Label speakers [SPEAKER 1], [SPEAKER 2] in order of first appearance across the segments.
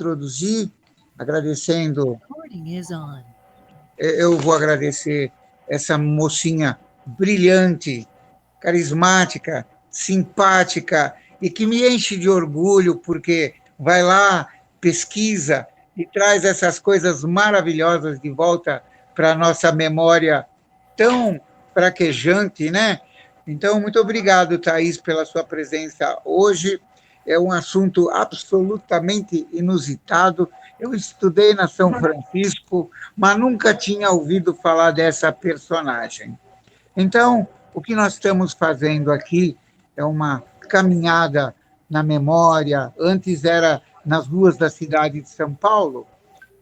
[SPEAKER 1] introduzir, agradecendo,
[SPEAKER 2] Recording is on.
[SPEAKER 1] eu vou agradecer essa mocinha brilhante, carismática, simpática e que me enche de orgulho, porque vai lá, pesquisa e traz essas coisas maravilhosas de volta para a nossa memória tão fraquejante, né? Então, muito obrigado, Thaís, pela sua presença hoje. É um assunto absolutamente inusitado. Eu estudei na São Francisco, mas nunca tinha ouvido falar dessa personagem. Então, o que nós estamos fazendo aqui é uma caminhada na memória. Antes era nas ruas da cidade de São Paulo,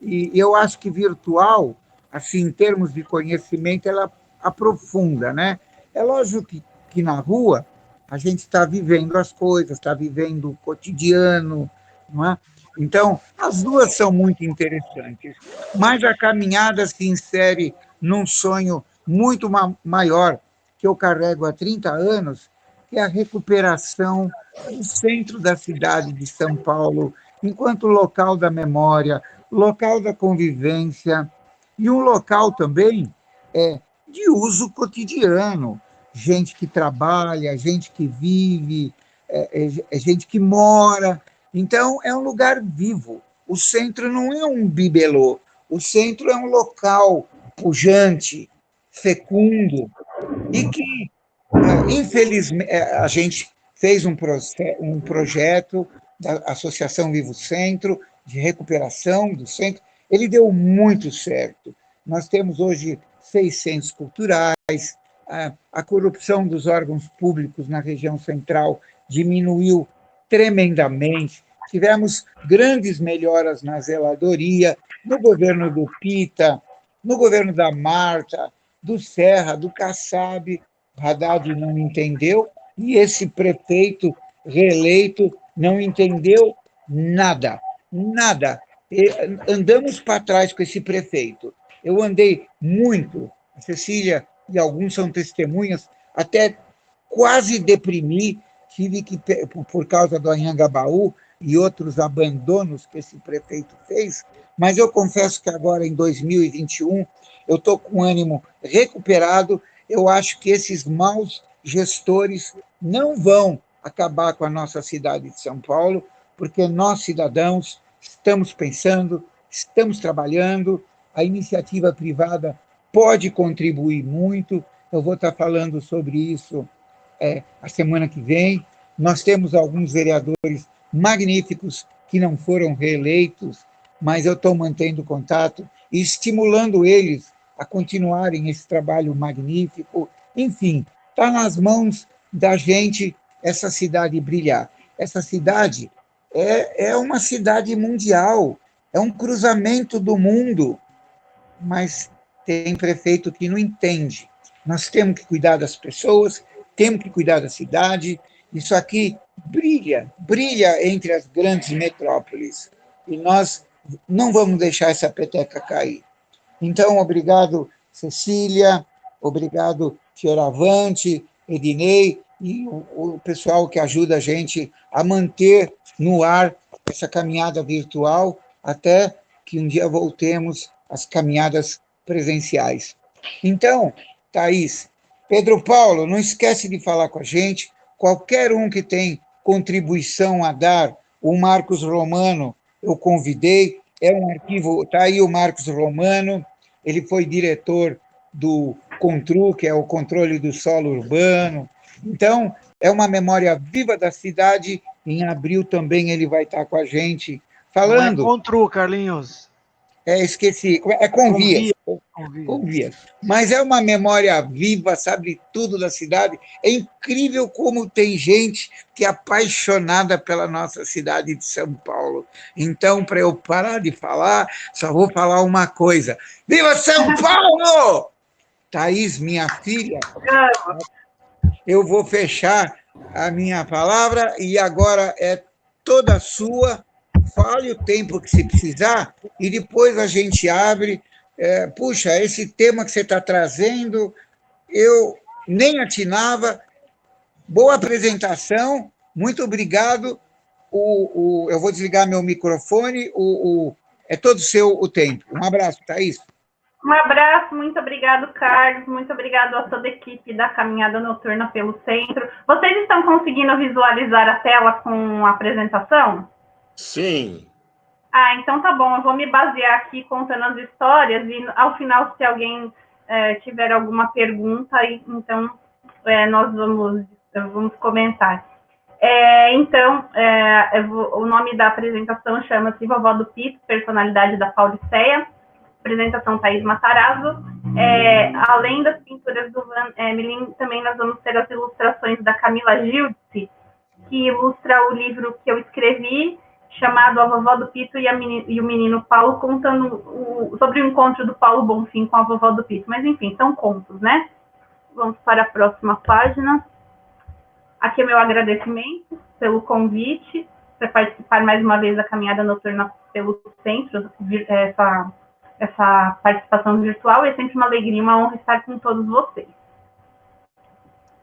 [SPEAKER 1] e eu acho que virtual, assim, em termos de conhecimento, ela aprofunda, né? É lógico que na rua a gente está vivendo as coisas, está vivendo o cotidiano, não é? Então, as duas são muito interessantes, mas a caminhada se insere num sonho muito maior que eu carrego há 30 anos, que é a recuperação do centro da cidade de São Paulo, enquanto local da memória, local da convivência e um local também de uso cotidiano. Gente que trabalha, gente que vive, é gente que mora. Então, é um lugar vivo. O centro não é um bibelô, o centro é um local pujante, fecundo, e que, infelizmente, a gente fez um projeto da Associação Vivo Centro, de recuperação do centro, ele deu muito certo. Nós temos hoje 6 centros culturais, a corrupção dos órgãos públicos na região central diminuiu tremendamente, tivemos grandes melhoras na zeladoria, no governo do Pita, no governo da Marta, do Serra, do Kassab. Haddad não entendeu, e esse prefeito reeleito não entendeu nada, nada. Andamos para trás com esse prefeito. Eu andei muito, a Cecília e alguns são testemunhas, até quase deprimi, tive que, por causa do Anhangabaú e outros abandonos que esse prefeito fez, mas eu confesso que agora, em 2021, eu estou com ânimo recuperado. Eu acho que esses maus gestores não vão acabar com a nossa cidade de São Paulo, porque nós, cidadãos, estamos pensando, estamos trabalhando, a iniciativa privada pode contribuir muito. Eu vou estar falando sobre isso a semana que vem. Nós temos alguns vereadores magníficos que não foram reeleitos, mas eu estou mantendo contato e estimulando eles a continuarem esse trabalho magnífico. Enfim, está nas mãos da gente essa cidade brilhar. Essa cidade é uma cidade mundial, é um cruzamento do mundo, mas tem prefeito que não entende. Nós temos que cuidar das pessoas, temos que cuidar da cidade. Isso aqui brilha, brilha entre as grandes metrópoles. E nós não vamos deixar essa peteca cair. Então, obrigado, Cecília, obrigado, Fioravante, Ednei e o pessoal que ajuda a gente a manter no ar essa caminhada virtual até que um dia voltemos às caminhadas presenciais. Então, Thaís, Pedro Paulo, não esquece de falar com a gente. Qualquer um que tem contribuição a dar, o Marcos Romano, eu convidei, é um arquivo, está aí o Marcos Romano, ele foi diretor do CONTRU, que é o controle do solo urbano. Então, é uma memória viva da cidade. Em abril também ele vai estar com a gente falando.
[SPEAKER 3] Não é CONTRU, Carlinhos.
[SPEAKER 1] Esqueci. É Convias. Convias. Mas é uma memória viva, sabe tudo da cidade. É incrível como tem gente que é apaixonada pela nossa cidade de São Paulo. Então, para eu parar de falar, só vou falar uma coisa. Viva São Paulo! Thaís, minha filha, eu vou fechar a minha palavra e agora é toda sua. Fale o tempo que se precisar e depois a gente abre. Puxa, esse tema que você está trazendo, eu nem atinava. Boa apresentação, muito obrigado eu vou desligar meu microfone, é todo seu o tempo. Um abraço, Thaís.
[SPEAKER 2] Um abraço, muito obrigado, Carlos, muito obrigado a toda a equipe da Caminhada Noturna pelo Centro. Vocês estão conseguindo visualizar a tela com a apresentação?
[SPEAKER 3] Sim.
[SPEAKER 2] Ah, então tá bom, eu vou me basear aqui contando as histórias e ao final, se alguém tiver alguma pergunta, então nós vamos comentar. O nome da apresentação chama-se Vovó do Pito, personalidade da Pauliceia. Apresentação Thaís Matarazzo. Além das pinturas do Van Emelin, também nós vamos ter as ilustrações da Camila Gildes, que ilustra o livro que eu escrevi, chamado A Vovó do Pito e o Menino Paulo, contando sobre o encontro do Paulo Bonfim com a Vovó do Pito. Mas, enfim, são contos, né? Vamos para a próxima página. Aqui é meu agradecimento pelo convite para participar mais uma vez da Caminhada Noturna pelo Centro, essa participação virtual. É sempre uma alegria, uma honra estar com todos vocês.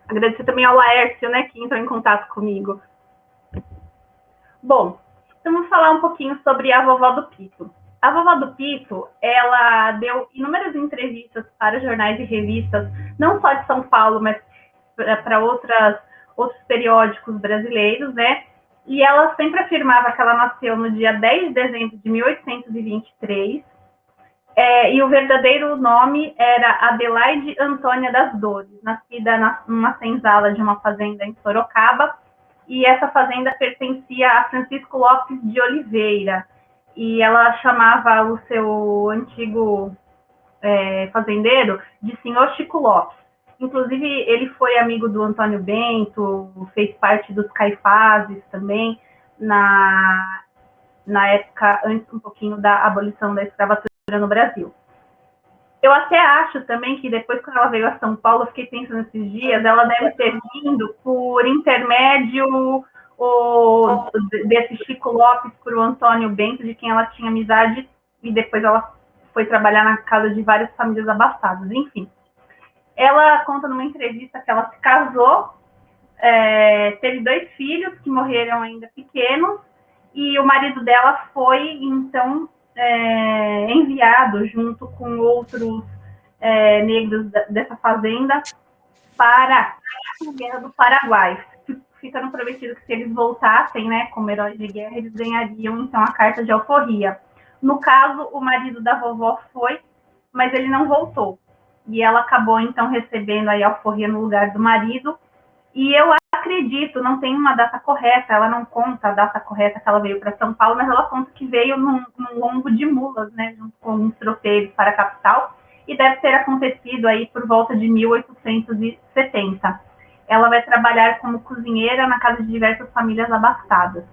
[SPEAKER 2] Agradecer também ao Laércio, né, que entrou em contato comigo. Bom, então vamos falar um pouquinho sobre a Vovó do Pito. A Vovó do Pito, ela deu inúmeras entrevistas para jornais e revistas, não só de São Paulo, mas para outros periódicos brasileiros, né? E ela sempre afirmava que ela nasceu no dia 10 de dezembro de 1823, e o verdadeiro nome era Adelaide Antônia das Dores, nascida numa senzala de uma fazenda em Sorocaba, e essa fazenda pertencia a Francisco Lopes de Oliveira, e ela chamava o seu antigo fazendeiro de senhor Chico Lopes. Inclusive, ele foi amigo do Antônio Bento, fez parte dos Caifases também, na época, antes um pouquinho da abolição da escravatura no Brasil. Eu até acho também que depois, quando ela veio a São Paulo, eu fiquei pensando esses dias, ela deve ter vindo por intermédio desse Chico Lopes para o Antônio Bento, de quem ela tinha amizade, e depois ela foi trabalhar na casa de várias famílias abastadas. Enfim, ela conta numa entrevista que ela se casou, teve 2 filhos que morreram ainda pequenos, e o marido dela foi, então, enviado junto com outros negros dessa fazenda para a Guerra do Paraguai. Ficando prometido que se eles voltassem, né, como heróis de guerra, eles ganhariam, então, a carta de alforria. No caso, o marido da vovó foi, mas ele não voltou. E ela acabou, então, recebendo aí a alforria no lugar do marido. E eu acredito, não tem uma data correta, ela não conta a data correta que ela veio para São Paulo, mas ela conta que veio num lombo de mulas, né, junto com uns tropeiros para a capital, e deve ter acontecido aí por volta de 1870. Ela vai trabalhar como cozinheira na casa de diversas famílias abastadas.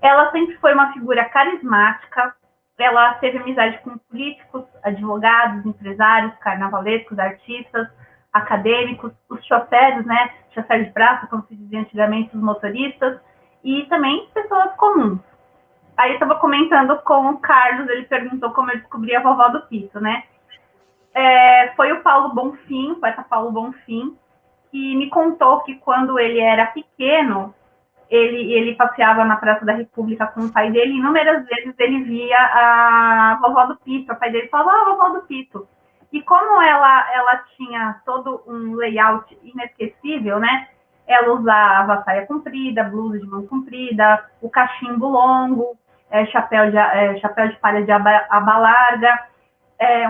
[SPEAKER 2] Ela sempre foi uma figura carismática, ela teve amizade com políticos, advogados, empresários, carnavalescos, artistas, acadêmicos, os choferes, né, chofer de praça, como se dizia antigamente, os motoristas, e também pessoas comuns. Aí eu estava comentando com o Carlos, ele perguntou como eu descobri a Vovó do Pito, né? Foi o Paulo Bonfim, o poeta Paulo Bonfim, que me contou que quando ele era pequeno, ele passeava na Praça da República com o pai dele, e inúmeras vezes ele via a Vovó do Pito, o pai dele falava, Vovó do Pito. E como ela tinha todo um layout inesquecível, né? Ela usava saia comprida, blusa de mão comprida, o cachimbo longo, chapéu de palha de aba larga,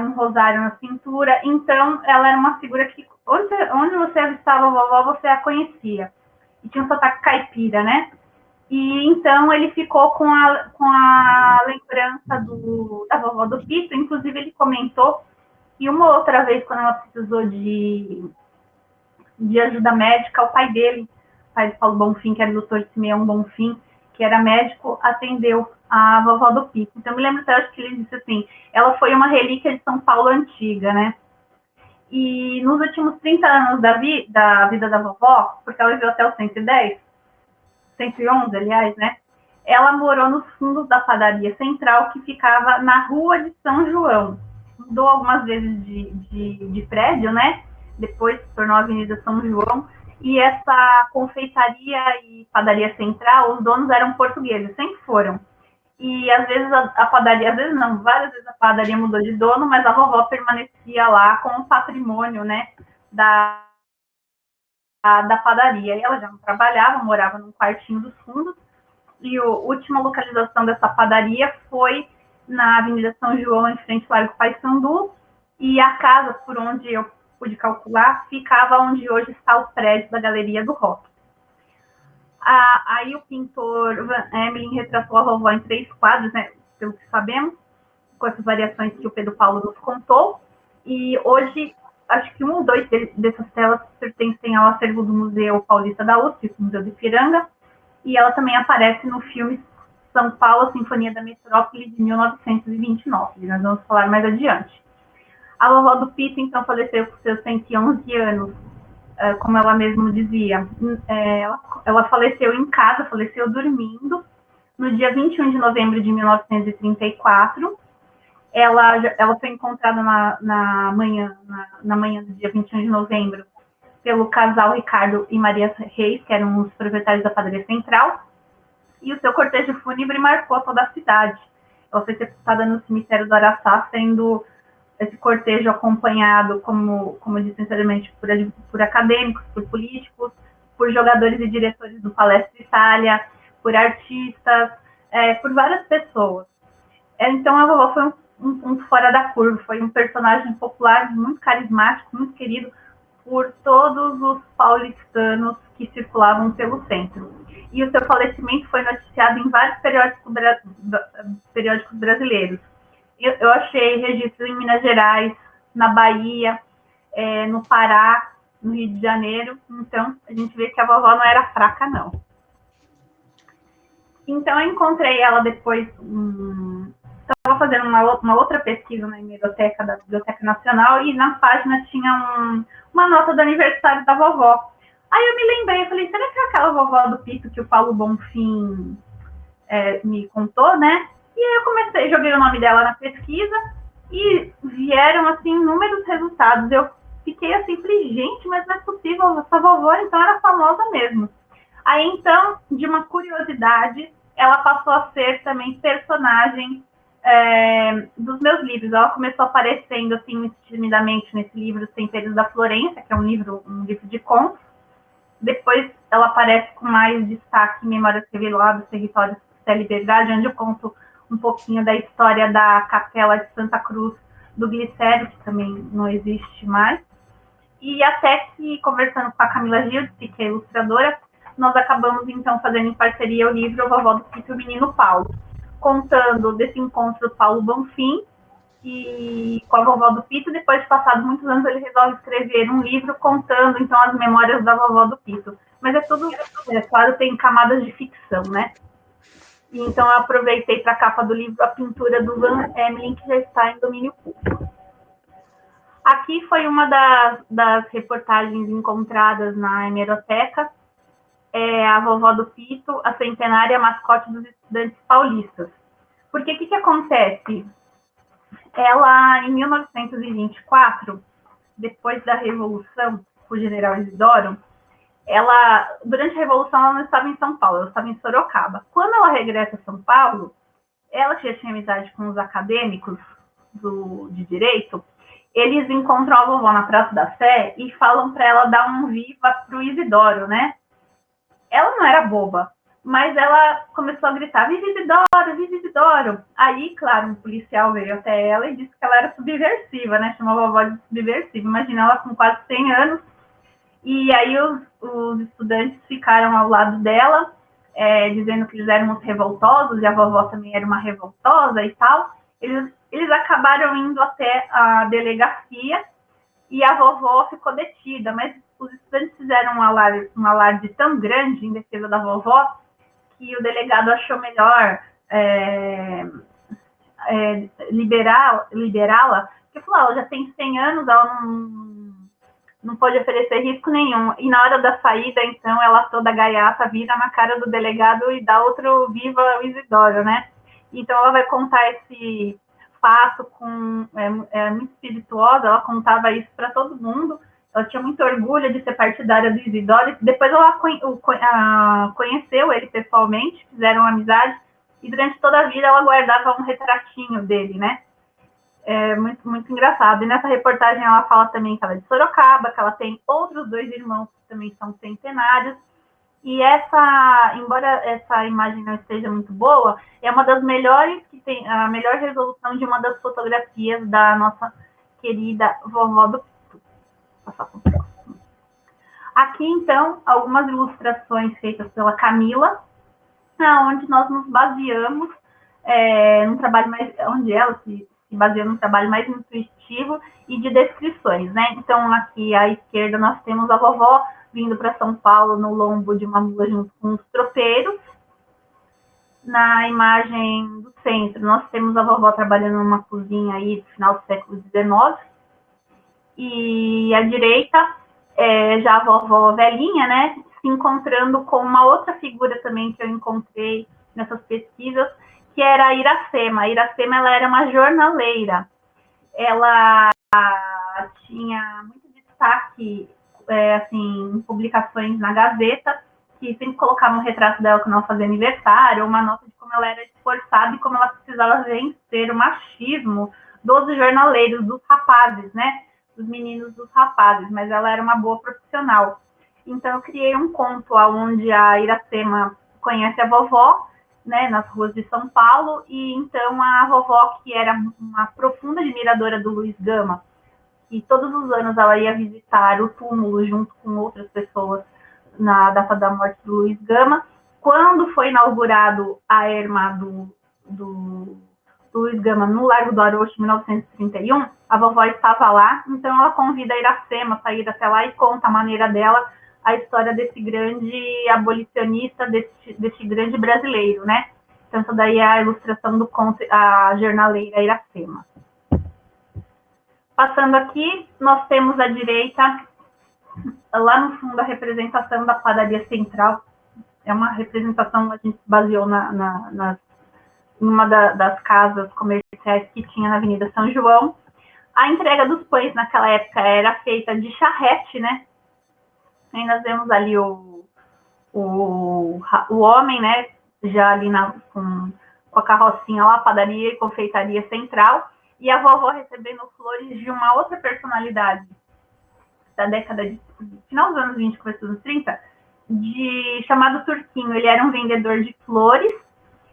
[SPEAKER 2] um rosário na cintura. Então, ela era uma figura que, onde você avistava a vovó, você a conhecia. E tinha um sotaque caipira, né? E então ele ficou com a lembrança da Vovó do Pito. Inclusive, ele comentou que uma outra vez, quando ela precisou de ajuda médica, o pai dele, o pai do Paulo Bonfim, que era o doutor Simeão Bonfim, que era médico, atendeu a Vovó do Pito. Então, eu me lembro até que ele disse assim, ela foi uma relíquia de São Paulo antiga, né? E nos últimos 30 anos da vida da vovó, porque ela viveu até os 110, 111, aliás, né? Ela morou nos fundos da padaria central, que ficava na Rua de São João. Mudou algumas vezes de prédio, né? Depois se tornou a Avenida São João. E essa confeitaria e padaria central, os donos eram portugueses, sempre foram. E às vezes a padaria, às vezes não, várias vezes a padaria mudou de dono, mas a vovó permanecia lá com o patrimônio, né, da padaria. E ela já não trabalhava, morava num quartinho dos fundos. E a última localização dessa padaria foi na Avenida São João, em frente ao Largo Paissandu. E a casa, por onde eu pude calcular, ficava onde hoje está o prédio da Galeria do Rock. Aí o pintor Van Emmeling retratou a vovó em 3 quadros, né, pelo que sabemos, com essas variações que o Pedro Paulo nos contou. E hoje, acho que 1 ou 2 dessas telas pertencem ao acervo do Museu Paulista da USP, Museu de Ipiranga, e ela também aparece no filme São Paulo, a Sinfonia da Metrópole, de 1929. Nós vamos falar mais adiante. A vovó do Pito, então, faleceu com seus 111 anos, como ela mesma dizia. Ela faleceu em casa, faleceu dormindo, no dia 21 de novembro de 1934. Ela foi encontrada na manhã do dia 21 de novembro pelo casal Ricardo e Maria Reis, que eram os proprietários da padaria central, e o seu cortejo fúnebre marcou toda a cidade. Ela foi sepultada no cemitério do Araçá, sendo esse cortejo acompanhado, como disse anteriormente, por acadêmicos, por políticos, por jogadores e diretores do Palestra Itália, por artistas, por várias pessoas. Então a vovó foi um fora da curva, foi um personagem popular muito carismático, muito querido por todos os paulistanos que circulavam pelo centro. E o seu falecimento foi noticiado em vários periódicos brasileiros. Eu achei registro em Minas Gerais, na Bahia, no Pará, no Rio de Janeiro. Então, a gente vê que a vovó não era fraca, não. Então, eu encontrei ela depois. Estava fazendo uma outra pesquisa na hemeroteca da Biblioteca Nacional e na página tinha uma nota do aniversário da vovó. Aí eu me lembrei, eu falei, será que é aquela vovó do Pito que o Paulo Bonfim me contou, né? E aí eu comecei, joguei o nome dela na pesquisa e vieram, assim, inúmeros resultados. Eu fiquei assim, falei, gente, mas não é possível, essa vovó então era famosa mesmo. Aí então, de uma curiosidade, ela passou a ser também personagem dos meus livros. Ela começou aparecendo assim muito timidamente nesse livro Temperos da Florência, que é um livro de contos. Depois ela aparece com mais destaque em Memórias Reveladas, Territórios da Liberdade, onde eu conto um pouquinho da história da Capela de Santa Cruz do Glicério, que também não existe mais. E até que, conversando com a Camila Gildes, que é ilustradora, nós acabamos, então, fazendo em parceria o livro A Vovó do Pito e o Menino Paulo, contando desse encontro do Paulo Bonfim e com a vovó do Pito. Depois de passados muitos anos, ele resolve escrever um livro contando, então, as memórias da vovó do Pito. Mas é tudo, claro, tem camadas de ficção, né? E, então, eu aproveitei para a capa do livro a pintura do Van Emmeling, que já está em domínio público. Aqui foi uma das reportagens encontradas na hemeroteca, a vovó do Pito, a centenária mascote dos estudantes paulistas. Porque o que acontece? Ela, em 1924, depois da Revolução, o general Isidoro, durante a Revolução, ela não estava em São Paulo, ela estava em Sorocaba. Quando ela regressa a São Paulo, ela que já tinha amizade com os acadêmicos de direito, eles encontram a vovó na Praça da Sé e falam para ela dar um viva para o Isidoro, né? Ela não era boba, mas ela começou a gritar, viva Isidoro, viva Isidoro. Aí, claro, um policial veio até ela e disse que ela era subversiva, né? Chamou a vovó de subversiva. Imagina ela com quase 100 anos. E aí os estudantes ficaram ao lado dela, dizendo que eles eram uns revoltosos, e a vovó também era uma revoltosa e tal. Eles acabaram indo até a delegacia e a vovó ficou detida, mas os estudantes fizeram um alarde tão grande em defesa da vovó que o delegado achou melhor liberá-la, porque falou, ela já tem 100 anos, ela não pode oferecer risco nenhum. E na hora da saída, então, ela toda gaiata vira na cara do delegado e dá outro viva o Isidoro, né? Então ela vai contar esse fato muito espirituosa, ela contava isso para todo mundo, Ela tinha muito orgulho de ser partidária do Isidoro. Depois ela conheceu ele pessoalmente, fizeram amizade, e durante toda a vida ela guardava um retratinho dele, né? É muito, muito engraçado. E nessa reportagem ela fala também que ela é de Sorocaba, que ela tem outros 2 irmãos que também são centenários. E embora essa imagem não esteja muito boa, é uma das melhores, que tem a melhor resolução de uma das fotografias da nossa querida vovó do Pito. Vou passar para o próximo. Aqui, então, algumas ilustrações feitas pela Camila, onde nós nos baseamos num trabalho mais, onde ela se baseou num trabalho mais intuitivo e de descrições, né? Então, aqui à esquerda nós temos a vovó vindo para São Paulo no lombo de uma mula junto com os tropeiros. Na imagem do centro, nós temos a vovó trabalhando numa cozinha aí do final do século XIX. E à direita, já a vovó velhinha, né? Se encontrando com uma outra figura também que eu encontrei nessas pesquisas, que era a Iracema. A Iracema, ela era uma jornaleira. Ela tinha muito destaque assim, em publicações na Gazeta, que sempre colocavam um retrato dela quando ela fazia aniversário, uma nota de como ela era esforçada e como ela precisava vencer o machismo dos jornaleiros, dos rapazes, né? Dos meninos, dos rapazes, mas ela era uma boa profissional. Então, eu criei um conto onde a Iracema conhece a vovó, né, nas ruas de São Paulo, e então a vovó, que era uma profunda admiradora do Luiz Gama, e todos os anos ela ia visitar o túmulo junto com outras pessoas na data da morte do Luiz Gama. Quando foi inaugurado a erma do Luiz Gama no Largo do Arocho, em 1931, a vovó estava lá, então ela convida a Iracema a ir até lá e conta a maneira dela a história desse grande abolicionista, desse grande brasileiro, né? Então, essa daí é a ilustração do conto, a jornaleira Iracema. Passando aqui, nós temos à direita, lá no fundo, a representação da padaria central. É uma representação, a gente baseou numa das casas comerciais que tinha na Avenida São João. A entrega dos pães naquela época era feita de charrete, né? Aí nós vemos ali o homem, né? Já ali com a carrocinha lá, padaria e confeitaria central. E a vovó recebendo flores de uma outra personalidade da década de final dos anos 20, começo dos anos 30, chamado Turquinho. Ele era um vendedor de flores,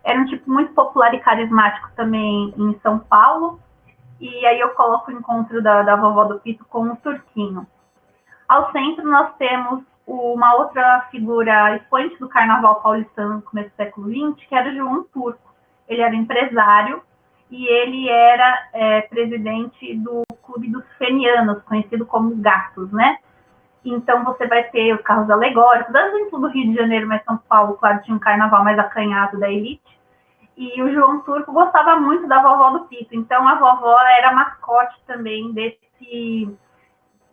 [SPEAKER 2] era um tipo muito popular e carismático também em São Paulo. E aí eu coloco o encontro da vovó do Pito com o Turquinho. Ao centro nós temos uma outra figura expoente do carnaval paulistano no começo do século XX, que era o João Turco. Ele era empresário e ele era presidente do Clube dos Fenianos, conhecido como Gatos, né? Então você vai ter os carros alegóricos, em tudo do Rio de Janeiro, mas São Paulo, claro, tinha um carnaval mais acanhado da elite. E o João Turco gostava muito da vovó do Pito, então a vovó era mascote também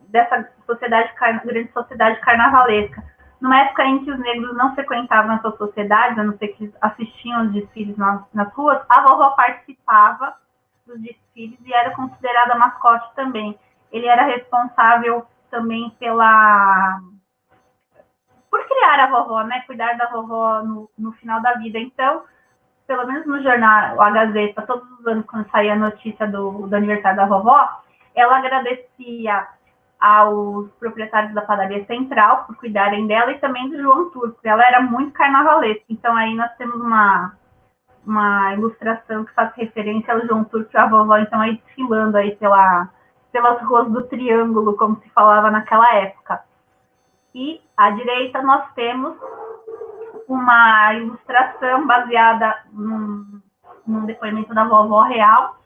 [SPEAKER 2] dessa grande sociedade carnavalesca. Numa época em que os negros não frequentavam essas sociedades, a não ser que eles assistiam os desfiles nas ruas, a vovó participava dos desfiles e era considerada mascote também. Ele era responsável também por criar a vovó, né? Cuidar da vovó no final da vida. Então, pelo menos no jornal, a Gazeta, todos os anos, quando saía a notícia do aniversário da vovó, ela agradecia aos proprietários da padaria central por cuidarem dela e também do João Turco. Ela era muito carnavalesca, então aí nós temos uma ilustração que faz referência ao João Turco e a vovó, então aí desfilando aí pelas ruas do Triângulo, como se falava naquela época. E à direita nós temos uma ilustração baseada num depoimento da vovó real,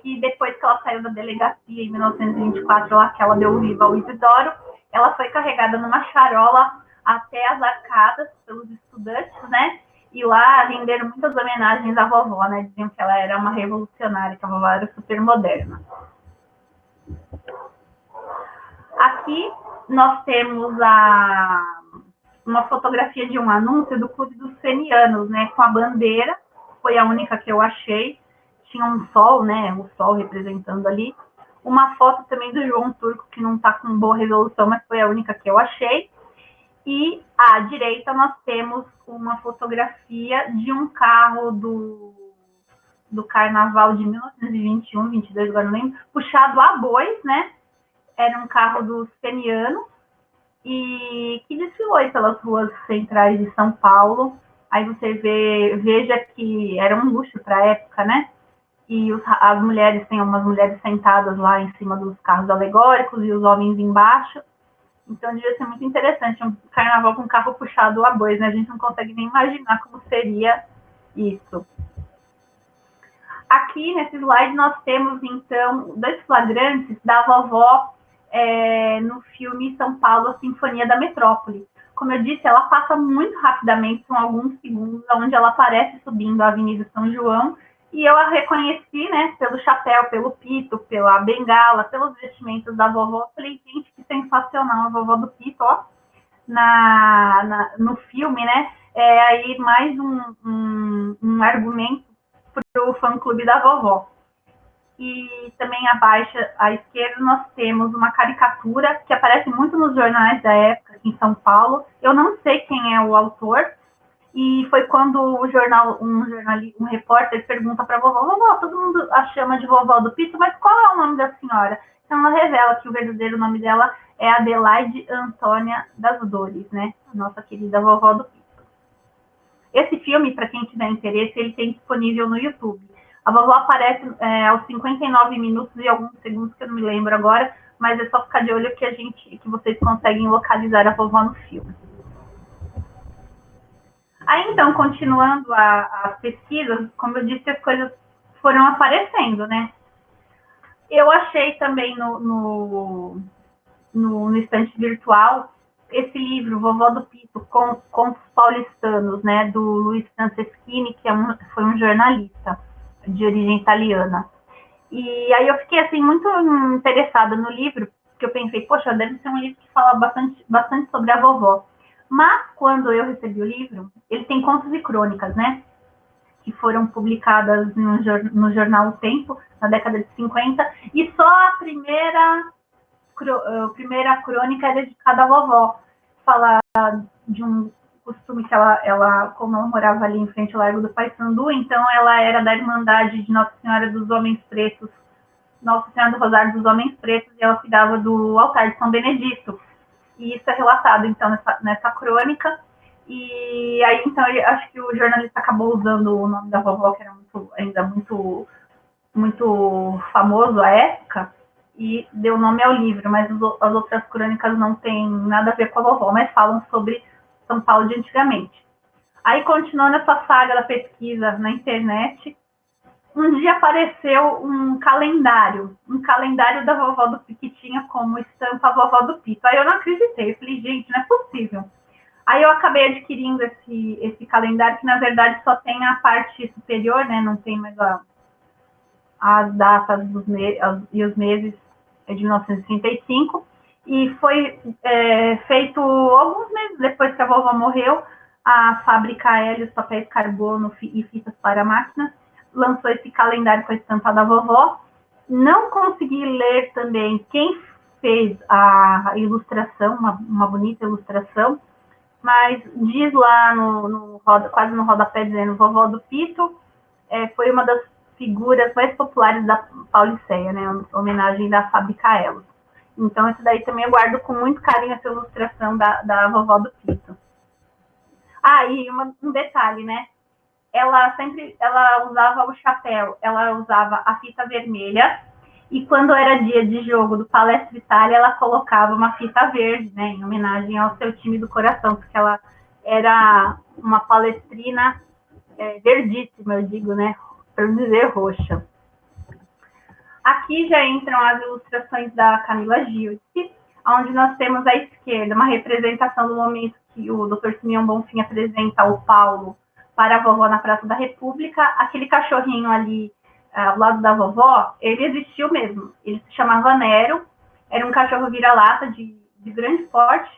[SPEAKER 2] que depois que ela saiu da delegacia em 1924, lá que ela deu viva ao Isidoro, ela foi carregada numa charola até as arcadas pelos estudantes, né? E lá renderam muitas homenagens à vovó, né? Diziam que ela era uma revolucionária, que a vovó era super moderna. Aqui nós temos uma fotografia de um anúncio do Clube dos Fenianos, né? Com a bandeira, foi a única que eu achei. Tinha um sol, né? O sol representando ali. uma foto também do João Turco, que não está com boa resolução, mas foi a única que eu achei. E à direita nós temos uma fotografia de um carro do Carnaval de 1921, 22, agora não lembro, puxado a bois, né? Era um carro dos fenianos e que desfilou pelas ruas centrais de São Paulo. Aí você veja que era um luxo para a época, né? E as mulheres, tem umas mulheres sentadas lá em cima dos carros alegóricos e os homens embaixo. Então, devia ser muito interessante um carnaval com carro puxado a bois, né? A gente não consegue nem imaginar como seria isso. Aqui, nesse slide, nós temos, então, 2 flagrantes da vovó no filme São Paulo, a Sinfonia da Metrópole. Como eu disse, ela passa muito rapidamente, são alguns segundos, onde ela aparece subindo a Avenida São João, e eu a reconheci, né, pelo chapéu, pelo pito, pela bengala, pelos vestimentos da vovó. Falei, gente, que sensacional a vovó do pito, ó, no filme, né? Aí mais um argumento para o fã-clube da vovó. E também abaixo, à esquerda, nós temos uma caricatura que aparece muito nos jornais da época aqui em São Paulo. Eu não sei quem é o autor, e foi quando um repórter pergunta para a vovó, todo mundo a chama de vovó do Pito, mas qual é o nome da senhora? Então ela revela que o verdadeiro nome dela é Adelaide Antônia das Dores, né? A nossa querida vovó do Pito. Esse filme, para quem tiver interesse, ele tem disponível no YouTube. A vovó aparece aos 59 minutos e alguns segundos, que eu não me lembro agora, mas é só ficar de olho que vocês conseguem localizar a vovó no filme. Aí, então, continuando as pesquisas, como eu disse, as coisas foram aparecendo, né? Eu achei também no estante virtual esse livro, Vovó do Pito, com os paulistanos, né, do Luiz Franceschini, que foi um jornalista de origem italiana. E aí eu fiquei, assim, muito interessada no livro, porque eu pensei, poxa, deve ser um livro que fala bastante sobre a vovó. Mas, quando eu recebi o livro, ele tem contos e crônicas, né, que foram publicadas no jornal O Tempo, na década de 50, e só a primeira crônica é dedicada à vovó, fala de um costume que como ela morava ali em frente ao Largo do Paissandu, então ela era da Irmandade de Nossa Senhora dos Homens Pretos, Nossa Senhora do Rosário dos Homens Pretos, e ela cuidava do altar de São Benedito. E isso é relatado, então, nessa crônica. E aí, então, acho que o jornalista acabou usando o nome da vovó, que era ainda muito, muito famoso à época, e deu nome ao livro, mas as outras crônicas não têm nada a ver com a vovó, mas falam sobre São Paulo de antigamente. Aí, continuando essa saga da pesquisa na internet, um dia apareceu um calendário da vovó do Pito, que tinha como estampa a vovó do Pito. Aí eu não acreditei, eu falei, gente, não é possível. Aí eu acabei adquirindo esse calendário, que na verdade só tem a parte superior, né, não tem mais as datas e os meses de 1935, e foi feito alguns meses depois que a vovó morreu. A fábrica Hélios Papéis Carbono e Fitas para Máquinas lançou esse calendário com a estampa da vovó. Não consegui ler também quem fez a ilustração, uma bonita ilustração, mas diz lá quase no rodapé, dizendo vovó do Pito, foi uma das figuras mais populares da Pauliceia, né? Homenagem da fábrica Hélios. Então, isso daí também eu guardo com muito carinho, essa ilustração da vovó do Pito. E um detalhe, né? Ela usava o chapéu, ela usava a fita vermelha, e quando era dia de jogo do Palestra Itália, ela colocava uma fita verde, né, em homenagem ao seu time do coração, porque ela era uma palestrina verdíssima, eu digo, né, para não dizer roxa. Aqui já entram as ilustrações da Camila Gildes, onde nós temos à esquerda uma representação do momento que o Dr. Simeão Bonfim apresenta o Paulo para a vovó na Praça da República. Aquele cachorrinho ali ao lado da vovó, ele existiu mesmo. Ele se chamava Nero, era um cachorro vira-lata de grande porte.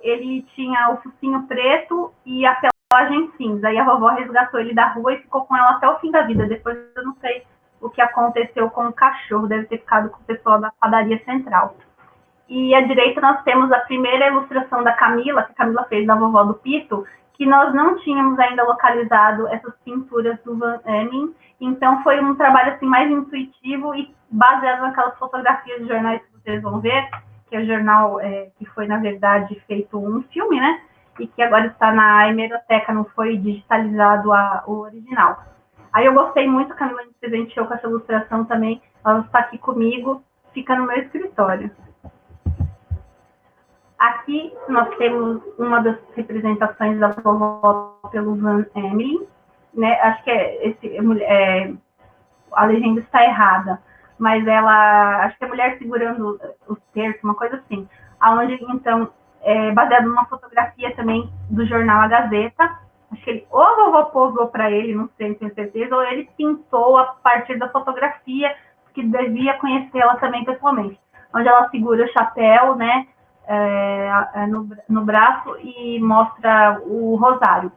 [SPEAKER 2] Ele tinha o focinho preto e a pelagem cinza. E a vovó resgatou ele da rua e ficou com ela até o fim da vida. Depois eu não sei o que aconteceu com o cachorro, deve ter ficado com o pessoal da padaria central. E à direita nós temos a primeira ilustração da Camila, que a Camila fez da vovó do Pito, que nós não tínhamos ainda localizado essas pinturas do Van Emmeling, então foi um trabalho assim, mais intuitivo e baseado naquelas fotografias de jornais que vocês vão ver, que é o jornal que foi, na verdade, feito um filme, né? E que agora está na hemeroteca, não foi digitalizado o original. Aí eu gostei muito, a Camila me presenteou com essa ilustração também, ela está aqui comigo, fica no meu escritório. Aqui nós temos uma das representações da vovó pelo Van Emmeling, né? Acho que a legenda está errada, mas acho que é a mulher segurando os terços, uma coisa assim, aonde então baseado numa fotografia também do jornal A Gazeta. Acho que ou a vovó posou para ele, não sei, não tenho certeza, ou ele pintou a partir da fotografia, que devia conhecê-la também pessoalmente, onde ela segura o chapéu, né? No braço e mostra o rosário.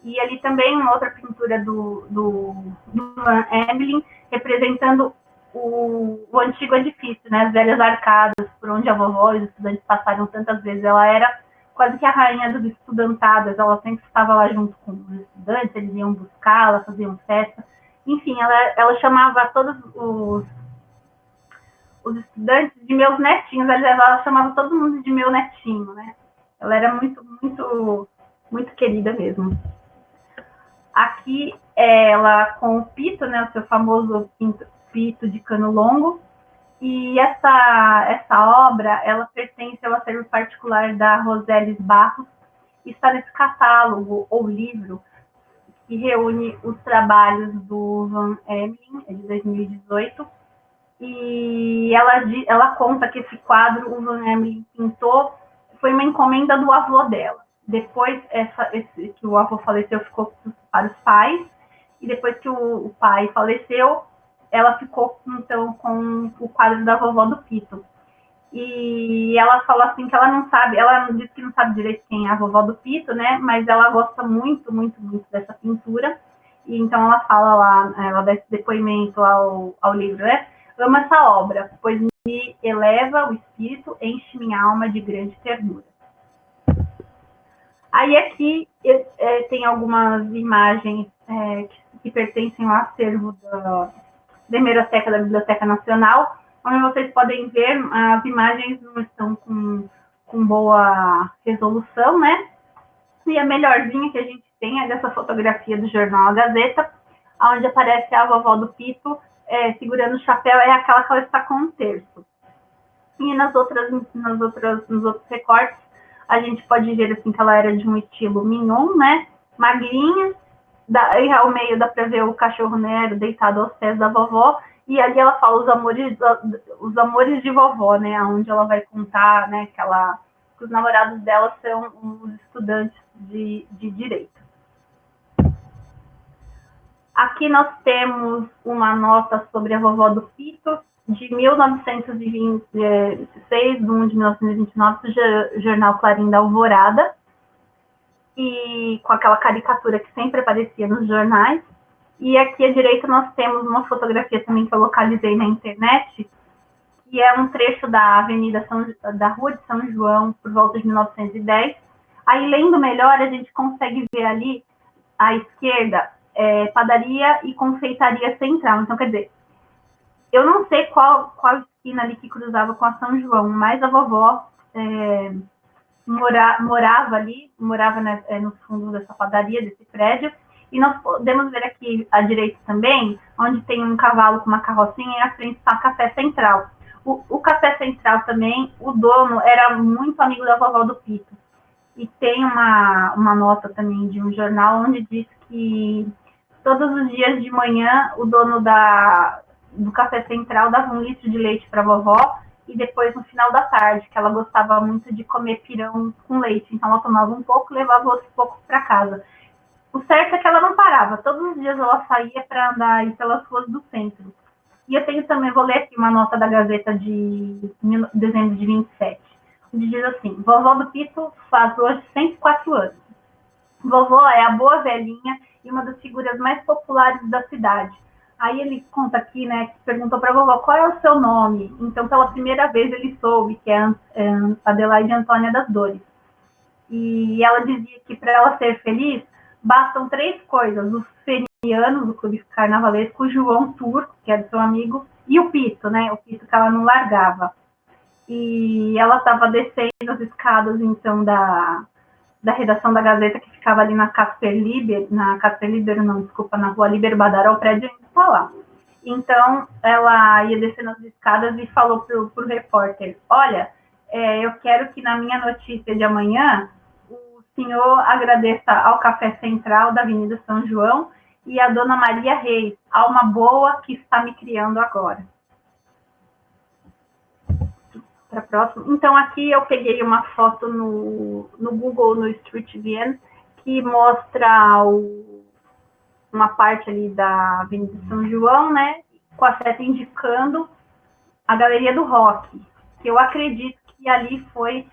[SPEAKER 2] E ali também uma outra pintura do Van Emmeling, representando o antigo edifício, né, as velhas arcadas, por onde a vovó e os estudantes passaram tantas vezes. Ela era quase que a rainha dos estudantadas, ela sempre estava lá junto com os estudantes, eles iam buscá-la, faziam festa. Enfim, ela chamava todos os estudantes de meus netinhos, ela chamava todo mundo de meu netinho, né? Ela era muito, muito, muito querida mesmo. Aqui ela com o Pito, né? O seu famoso Pito de cano longo. E essa obra, ela pertence ao acervo particular da Roseles Barros, e está nesse catálogo ou livro que reúne os trabalhos do Van Emmeling, de 2018. E ela conta que esse quadro o Van Emmeling pintou foi uma encomenda do avô dela. Depois que o avô faleceu, ficou para os pais, e depois que o pai faleceu, ela ficou então com o quadro da vovó do Pito. E ela falou assim que ela não sabe, ela disse que não sabe direito quem é a vovó do Pito, né? Mas ela gosta muito, muito, muito dessa pintura. E então ela fala lá, ela dá esse depoimento ao livro, né? Amo essa obra, pois me eleva o espírito, enche minha alma de grande ternura. Aí aqui tem algumas imagens que pertencem ao acervo da Hemeroteca da Biblioteca Nacional, onde vocês podem ver, as imagens não estão com boa resolução, né? E a melhorzinha que a gente tem é dessa fotografia do jornal A Gazeta, onde aparece a vovó do Pito segurando o chapéu, é aquela que ela está com um terço. E nos outros recortes, a gente pode ver assim, que ela era de um estilo mignon, né? Magrinha, e ao meio dá para ver o cachorro Nero deitado aos pés da vovó, e ali ela fala os amores de vovó, né? Onde ela vai contar, né? Que os namorados dela são os estudantes de direito. Aqui nós temos uma nota sobre a vovó do Pito, de 1926, de 1 de 1929, do jornal Clarim da Alvorada, e com aquela caricatura que sempre aparecia nos jornais. E aqui à direita nós temos uma fotografia também que eu localizei na internet, que é um trecho da Avenida da Rua de São João, por volta de 1910. Aí, lendo melhor, a gente consegue ver ali, à esquerda, padaria e confeitaria central. Então, quer dizer, eu não sei qual esquina ali que cruzava com a São João, mas a vovó morava ali, nos fundos dessa padaria, desse prédio, e nós podemos ver aqui à direita também, onde tem um cavalo com uma carrocinha, e à frente está o Café Central. O Café Central também, o dono era muito amigo da vovó do Pito. E tem uma nota também de um jornal onde diz que todos os dias de manhã o dono do Café Central dava 1 litro de leite para a vovó, e depois no final da tarde, que ela gostava muito de comer pirão com leite, então ela tomava um pouco e levava outros poucos para casa. O certo é que ela não parava, todos os dias ela saía para andar aí pelas ruas do centro. E eu tenho também, vou ler aqui uma nota da Gazeta de dezembro de 27, onde diz assim: vovó do Pito faz hoje 104 anos. Vovó é a boa velhinha e uma das figuras mais populares da cidade. Aí ele conta aqui, né, que perguntou para a vovó qual é o seu nome. Então, pela primeira vez, ele soube que é Adelaide Antônia das Dores. E ela dizia que para ela ser feliz, bastam 3 coisas: os fenianos, o clube carnavalesco, o João Turco, que é do seu amigo, e o Pito, né, o Pito que ela não largava. E ela estava descendo as escadas, então, da redação da Gazeta, que ficava ali na Casper Liber, não, desculpa, na rua Liber Badaró, o prédio ainda está lá. Então, ela ia descendo as escadas e falou pro repórter: olha, eu quero que na minha notícia de amanhã o senhor agradeça ao Café Central da Avenida São João e a Dona Maria Reis, alma boa que está me criando agora. Para próximo. Então, aqui eu peguei uma foto no Google, no Street View, que mostra uma parte ali da Avenida São João, né, com a seta indicando a Galeria do Rock, que eu acredito que ali foi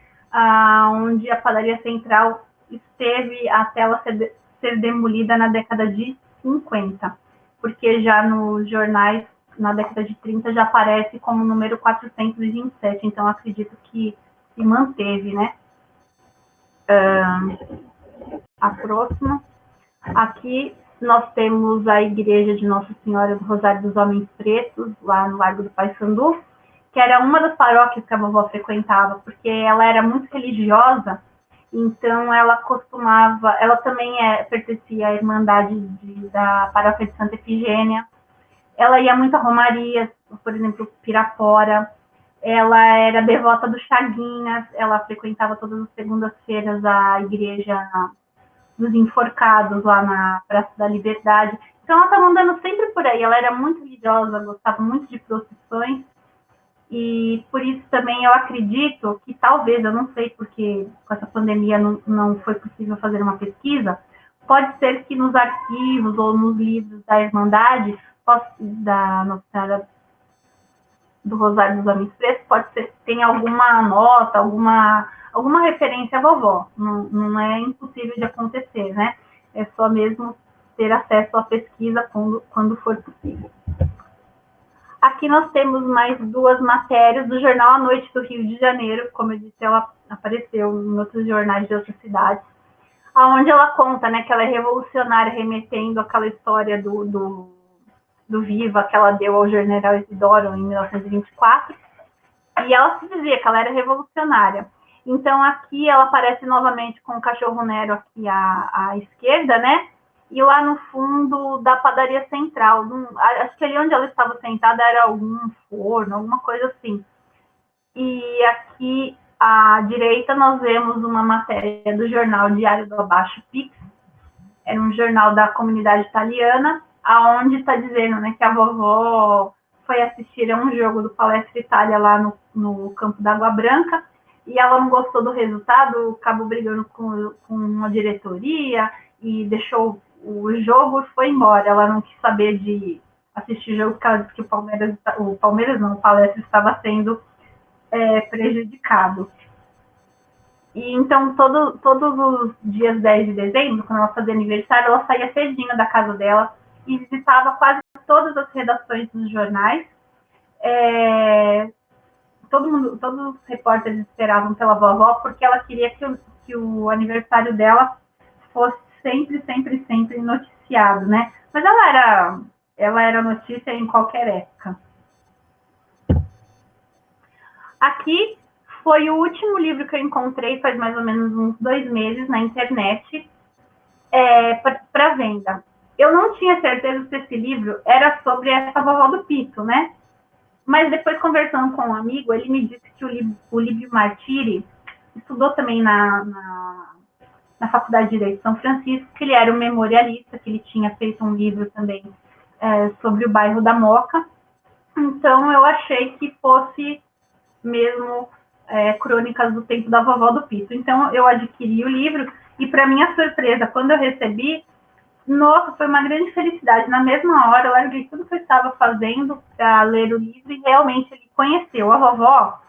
[SPEAKER 2] onde a padaria central esteve até ela ser demolida na década de 50, porque já nos jornais, na década de 30, já aparece como número 427, então acredito que se manteve, né? A próxima. Aqui nós temos a igreja de Nossa Senhora do Rosário dos Homens Pretos, lá no Largo do Paissandu, que era uma das paróquias que a vovó frequentava, porque ela era muito religiosa, então ela costumava, ela também pertencia à Irmandade da Paróquia de Santa Efigênia, ela ia muito a Romarias, por exemplo, Pirapora, ela era devota do Chaguinhas, ela frequentava todas as segundas-feiras a igreja dos enforcados lá na Praça da Liberdade. Então ela estava andando sempre por aí, ela era muito religiosa, gostava muito de procissões, e por isso também eu acredito que talvez, eu não sei porque com essa pandemia não foi possível fazer uma pesquisa, pode ser que nos arquivos ou nos livros da Irmandade, da Nossa Senhora do Rosário dos Homens Pretos, pode ser que tenha alguma nota, alguma referência à vovó. Não é impossível de acontecer, né? É só mesmo ter acesso à pesquisa quando for possível. Aqui nós temos mais 2 matérias do jornal A Noite do Rio de Janeiro. Como eu disse, ela apareceu em outros jornais de outras cidades, onde ela conta, né, que ela é revolucionária, remetendo àquela história do Viva que ela deu ao general Isidoro em 1924. E ela se dizia que ela era revolucionária. Então, aqui ela aparece novamente com o cachorro Nero aqui à esquerda, né? E lá no fundo da padaria central. Acho que ali onde ela estava sentada era algum forno, alguma coisa assim. E aqui à direita nós vemos uma matéria do jornal Diário do Abaixo Pix. Era um jornal da comunidade italiana, aonde está dizendo, né, que a vovó foi assistir a um jogo do Palestra Itália lá no campo da Água Branca, e ela não gostou do resultado, acabou brigando com a diretoria e deixou o jogo e foi embora. Ela não quis saber de assistir jogo porque ela disse que o Palestra estava sendo prejudicado. E então, todos os dias 10 de dezembro, quando ela fazia aniversário, ela saía cedinho da casa dela e visitava quase todas as redações dos jornais. Todos os repórteres esperavam pela vovó, porque ela queria que o aniversário dela fosse sempre, sempre, sempre noticiado, né? Mas ela era notícia em qualquer época. Aqui foi o último livro que eu encontrei, faz mais ou menos uns 2 meses, na internet, para venda. Eu não tinha certeza se esse livro era sobre essa vovó do Pito, né? Mas depois, conversando com um amigo, ele me disse que o Líbio Martiri estudou também na Faculdade de Direito de São Francisco, que ele era um memorialista, que ele tinha feito um livro também sobre o bairro da Moca. Então, eu achei que fosse mesmo Crônicas do Tempo da Vovó do Pito. Então, eu adquiri o livro e, para minha surpresa, quando eu recebi, nossa, foi uma grande felicidade. Na mesma hora, eu larguei tudo que eu estava fazendo para ler o livro e realmente ele conheceu a vovó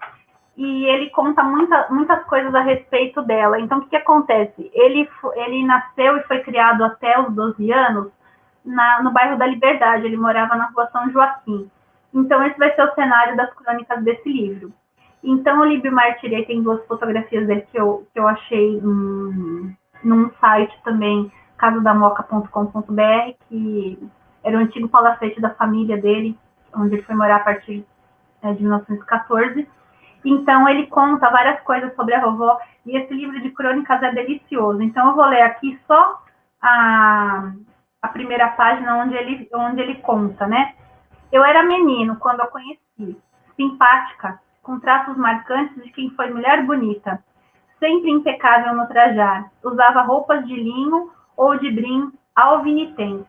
[SPEAKER 2] e ele conta muitas coisas a respeito dela. Então, o que acontece? Ele nasceu e foi criado até os 12 anos no bairro da Liberdade. Ele morava na rua São Joaquim. Então, esse vai ser o cenário das crônicas desse livro. Então, o Líbio Martiri tem 2 fotografias dele que eu achei num site também, casodamoca.com.br, que era o antigo palacete da família dele, onde ele foi morar a partir de 1914. Então, ele conta várias coisas sobre a vovó, e esse livro de crônicas é delicioso. Então, eu vou ler aqui só a primeira página onde ele conta, né? Eu era menino quando a conheci, simpática, com traços marcantes de quem foi mulher bonita, sempre impecável no trajar. Usava roupas de linho ou de brim alvinitens,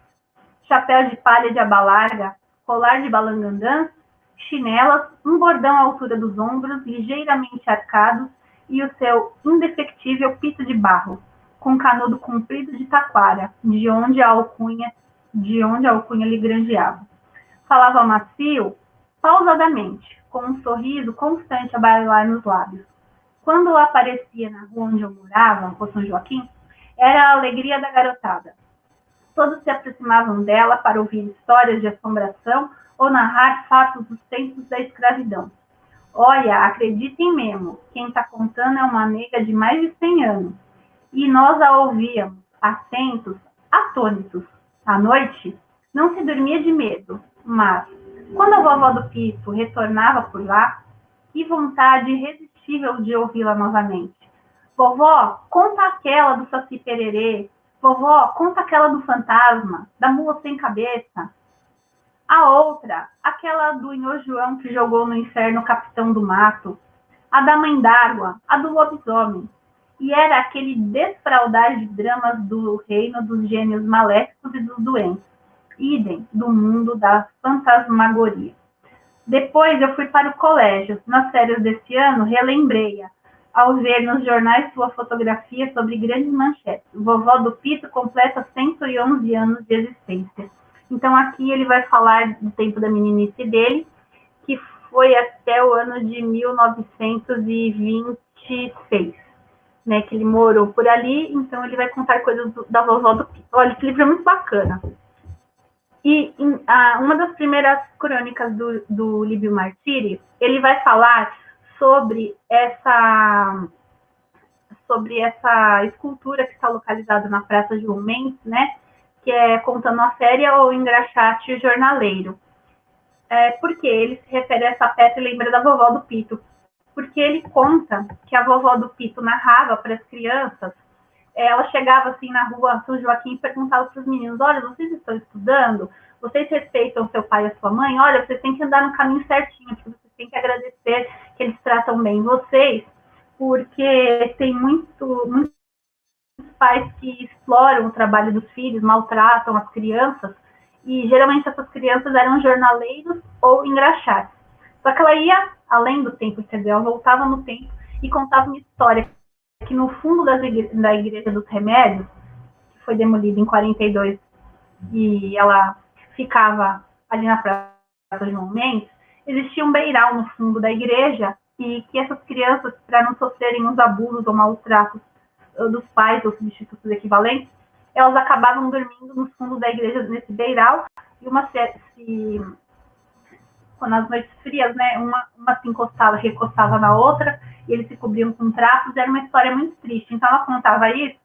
[SPEAKER 2] chapéu de palha de aba larga, colar de balangandãs, chinelas, um bordão à altura dos ombros, ligeiramente arcados, e o seu indefectível pito de barro, com canudo comprido de taquara, de onde a alcunha lhe granjeava. Falava macio, pausadamente, com um sorriso constante a bailar nos lábios. Quando aparecia na rua onde eu morava, Rua São Joaquim, era a alegria da garotada. Todos se aproximavam dela para ouvir histórias de assombração ou narrar fatos dos tempos da escravidão. Olha, acreditem mesmo, quem está contando é uma nega de mais de 100 anos. E nós a ouvíamos, atentos, atônitos. À noite, não se dormia de medo, mas, quando a vovó do Pito retornava por lá, que vontade irresistível de ouvi-la novamente. Vovó, conta aquela do Saci Pererê. Vovó, conta aquela do fantasma, da mula sem cabeça. A outra, aquela do Nhô João que jogou no inferno o capitão do mato. A da mãe d'água, a do lobisomem. E era aquele desfraudar de dramas do reino dos gênios maléficos e dos doentes. Idem do mundo da fantasmagoria. Depois eu fui para o colégio. Nas férias desse ano, relembrei-a, ao ver nos jornais sua fotografia sobre grandes manchetes. Vovó do Pito completa 111 anos de existência. Então, aqui ele vai falar do tempo da meninice dele, que foi até o ano de 1926, né, que ele morou por ali. Então, ele vai contar coisas da vovó do Pito. Olha, esse livro é muito bacana. E uma das primeiras crônicas do Líbio Martiri, ele vai falar sobre essa escultura que está localizada na Praça João Mendes, né, que é Contando a Féria ou Engraxate Jornaleiro. Por que ele se refere a essa peça e lembra da vovó do Pito? Porque ele conta que a vovó do Pito narrava para as crianças. Ela chegava assim na rua São Joaquim e perguntava para os meninos: olha, vocês estão estudando? Vocês respeitam seu pai e sua mãe? Olha, vocês têm que andar no caminho certinho, porque vocês têm que agradecer que eles tratam bem vocês, porque tem muitos pais que exploram o trabalho dos filhos, maltratam as crianças, e geralmente essas crianças eram jornaleiros ou engraxates. Só que ela ia além do tempo, quer dizer, ela voltava no tempo e contava uma história que no fundo da Igreja dos Remédios, que foi demolida em 42, e ela ficava ali na Praça João Mendes, existia um beiral no fundo da igreja, e que essas crianças, para não sofrerem os abusos ou maus tratos dos pais ou substitutos equivalentes, elas acabavam dormindo no fundo da igreja nesse beiral, e quando as noites frias, né, uma se encostava, recostava na outra, e eles se cobriam com trapos. Era uma história muito triste. Então ela contava isso,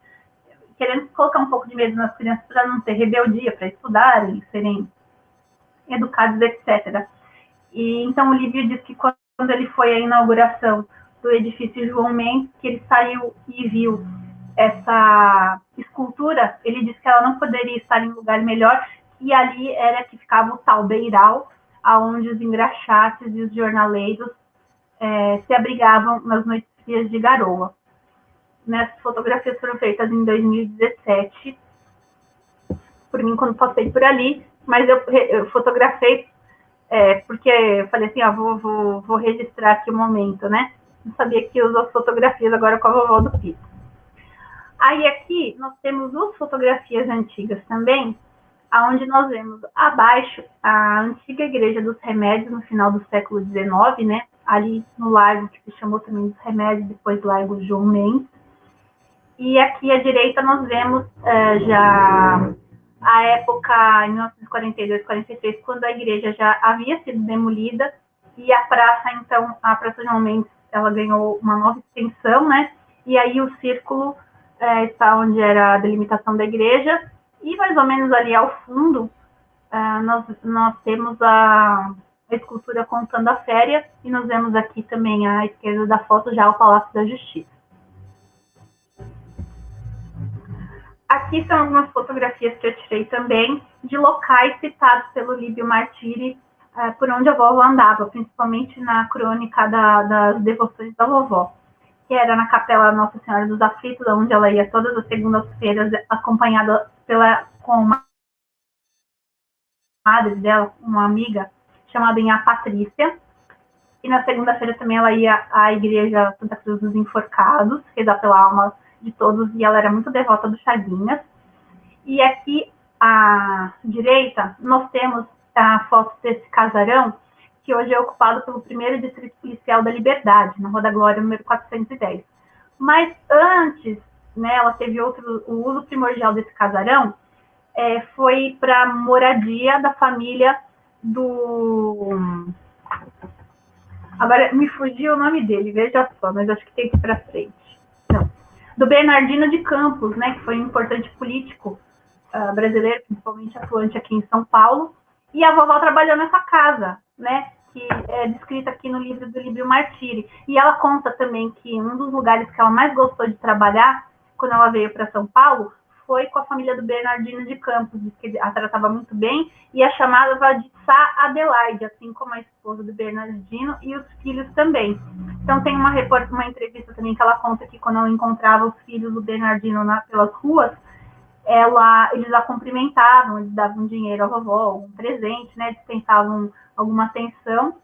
[SPEAKER 2] querendo colocar um pouco de medo nas crianças para não ter rebeldia, para estudarem, serem educados, etc. E então o Líbio diz que quando ele foi à inauguração do edifício João Mendes, que ele saiu e viu essa escultura, ele disse que ela não poderia estar em lugar melhor, e ali era que ficava o tal beiral, aonde os engraxates e os jornaleiros se abrigavam nas noites frias de garoa. Essas fotografias foram feitas em 2017, por mim, quando passei por ali, mas eu fotografei porque eu falei assim, vou registrar aqui o momento, né? Não sabia que usou as fotografias agora com a vovó do Pito. Aí aqui nós temos duas fotografias antigas também, onde nós vemos abaixo a antiga Igreja dos Remédios no final do século XIX, né? Ali no Largo, que se chamou também dos Remédios, depois Largo João Mendes. E aqui à direita nós vemos já a época, em 1942, 43, quando a igreja já havia sido demolida, e a praça, então, a Praça João Mendes, ela ganhou uma nova extensão, né? E aí o círculo está onde era a delimitação da igreja, e mais ou menos ali ao fundo, nós temos a escultura Contando a Féria, e nós vemos aqui também à esquerda da foto já o Palácio da Justiça. Aqui são algumas fotografias que eu tirei também de locais citados pelo Líbio Martiri, por onde a vovó andava, principalmente na crônica das devoções da vovó, que era na Capela Nossa Senhora dos Aflitos, onde ela ia todas as segundas-feiras, acompanhada com uma madre dela, uma amiga, chamada Inha Patrícia. E na segunda-feira também ela ia à igreja Santa Cruz dos Enforcados, rezar pela alma de todos, e ela era muito devota do Chaguinhas. E aqui à direita nós temos a foto desse casarão, que hoje é ocupado pelo 1º Distrito Policial da Liberdade, na Rua da Glória, número 410. Mas antes, né, ela teve o uso primordial desse casarão, foi para moradia da família do... Agora me fugiu o nome dele, veja só, mas acho que tem que ir para frente. Não. Do Bernardino de Campos, né, que foi um importante político brasileiro, principalmente atuante aqui em São Paulo, e a vovó trabalhou nessa casa, né, que é descrita aqui no livro do Líbio Martiri. E ela conta também que um dos lugares que ela mais gostou de trabalhar, quando ela veio para São Paulo, foi com a família do Bernardino de Campos, que a tratava muito bem, e a chamava de Sá Adelaide, assim como a esposa do Bernardino e os filhos também. Então tem uma entrevista também que ela conta que quando ela encontrava os filhos do Bernardino pelas ruas, eles a cumprimentavam, eles davam dinheiro à vovó, um presente, né, dispensavam alguma atenção,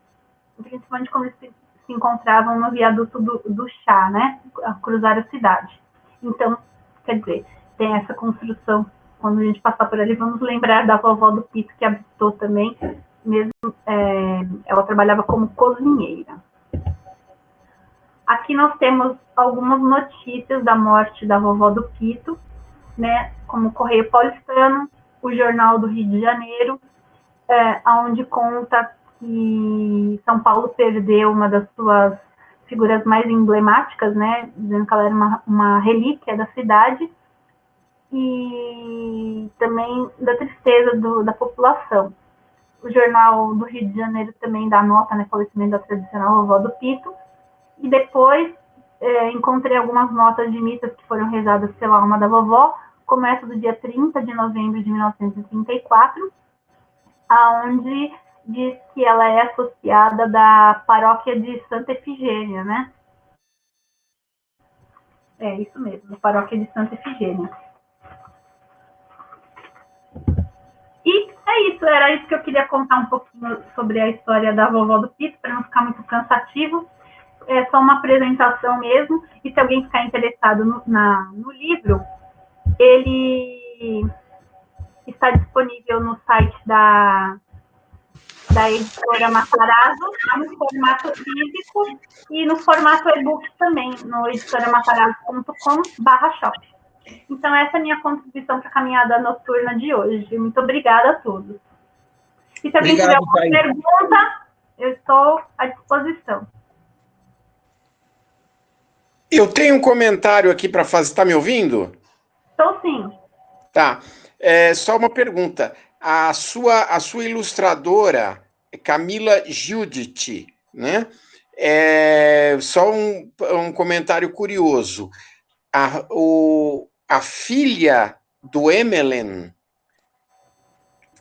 [SPEAKER 2] principalmente quando eles se encontravam no viaduto do chá, né, a cruzar a cidade. Então, quer dizer, tem essa construção, quando a gente passar por ali, vamos lembrar da vovó do Pito, que habitou também, mesmo ela trabalhava como cozinheira. Aqui nós temos algumas notícias da morte da vovó do Pito, né, como o Correio Paulistano, o Jornal do Rio de Janeiro, onde conta que São Paulo perdeu uma das suas figuras mais emblemáticas, né, dizendo que ela era uma relíquia da cidade, e também da tristeza da população. O Jornal do Rio de Janeiro também dá nota, né, falecimento da tradicional vovó do Pito, e depois encontrei algumas notas de missas que foram rezadas pela alma da vovó, como essa do dia 30 de novembro de 1934, onde diz que ela é associada da paróquia de Santa Efigênia, né? É isso mesmo, paróquia de Santa Efigênia. E era isso que eu queria contar um pouquinho sobre a história da vovó do Pito, para não ficar muito cansativo. É só uma apresentação mesmo, e se alguém ficar interessado no livro, ele está disponível no site da editora Matarazzo, no formato físico e no formato e-book também, no editoramatarazzo.com/shop. Então, essa é a minha contribuição para a caminhada noturna de hoje. Muito obrigada a todos. E se alguém tiver alguma pergunta, eu estou à disposição.
[SPEAKER 3] Eu tenho um comentário aqui para fazer. Está me ouvindo?
[SPEAKER 2] Estou sim.
[SPEAKER 3] Tá. Só uma pergunta. A sua ilustradora, Camila Giudice, né? Só um comentário curioso. A filha do Emelen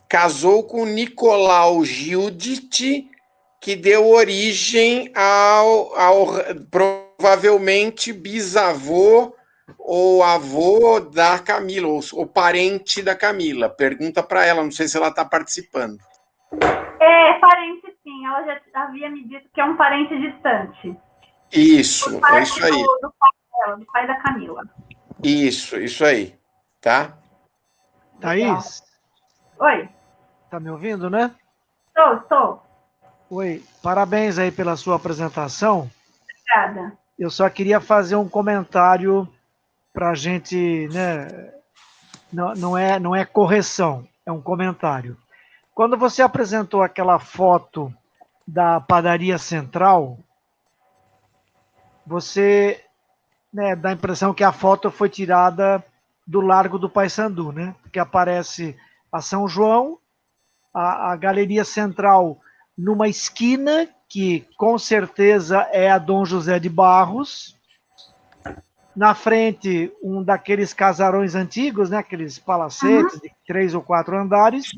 [SPEAKER 3] casou com Nicolau Giudice, que deu origem ao provavelmente bisavô ou avô da Camila, ou parente da Camila. Pergunta para ela, não sei se ela está participando.
[SPEAKER 2] Parente sim, ela já havia me dito que é um parente distante.
[SPEAKER 3] Isso, é isso aí.
[SPEAKER 2] Do pai dela, do pai da Camila.
[SPEAKER 3] Isso aí, tá?
[SPEAKER 4] Thaís?
[SPEAKER 2] Oi.
[SPEAKER 4] Tá me ouvindo, né?
[SPEAKER 2] Estou.
[SPEAKER 4] Oi, parabéns aí pela sua apresentação.
[SPEAKER 2] Obrigada.
[SPEAKER 4] Eu só queria fazer um comentário para a gente, né, não é correção, é um comentário. Quando você apresentou aquela foto da padaria central, você, né, dá a impressão que a foto foi tirada do Largo do Paissandu, né? Porque aparece a São João, a Galeria Central numa esquina, que com certeza é a Dom José de Barros. Na frente, um daqueles casarões antigos, né? Aqueles palacetes de 3 ou 4 andares.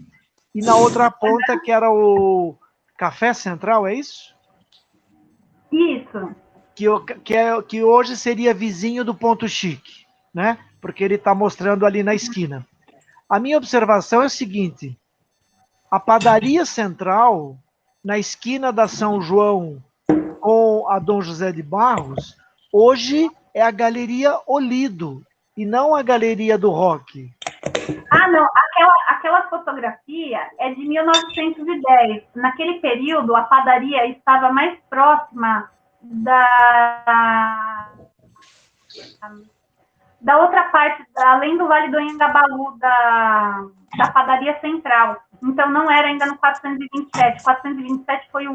[SPEAKER 4] E na outra ponta, que era o Café Central, é isso?
[SPEAKER 2] Isso.
[SPEAKER 4] Que hoje seria vizinho do Ponto Chique, né? Porque ele está mostrando ali na esquina. A minha observação é o seguinte: a padaria central, na esquina da São João com a Dom José de Barros, hoje é a Galeria Olido, e não a Galeria do Rock.
[SPEAKER 2] Ah, não, aquela fotografia é de 1910. Naquele período, a padaria estava mais próxima da outra parte, além do Vale do Anhangabaú, da padaria central. Então, não era ainda no 427. 427 foi a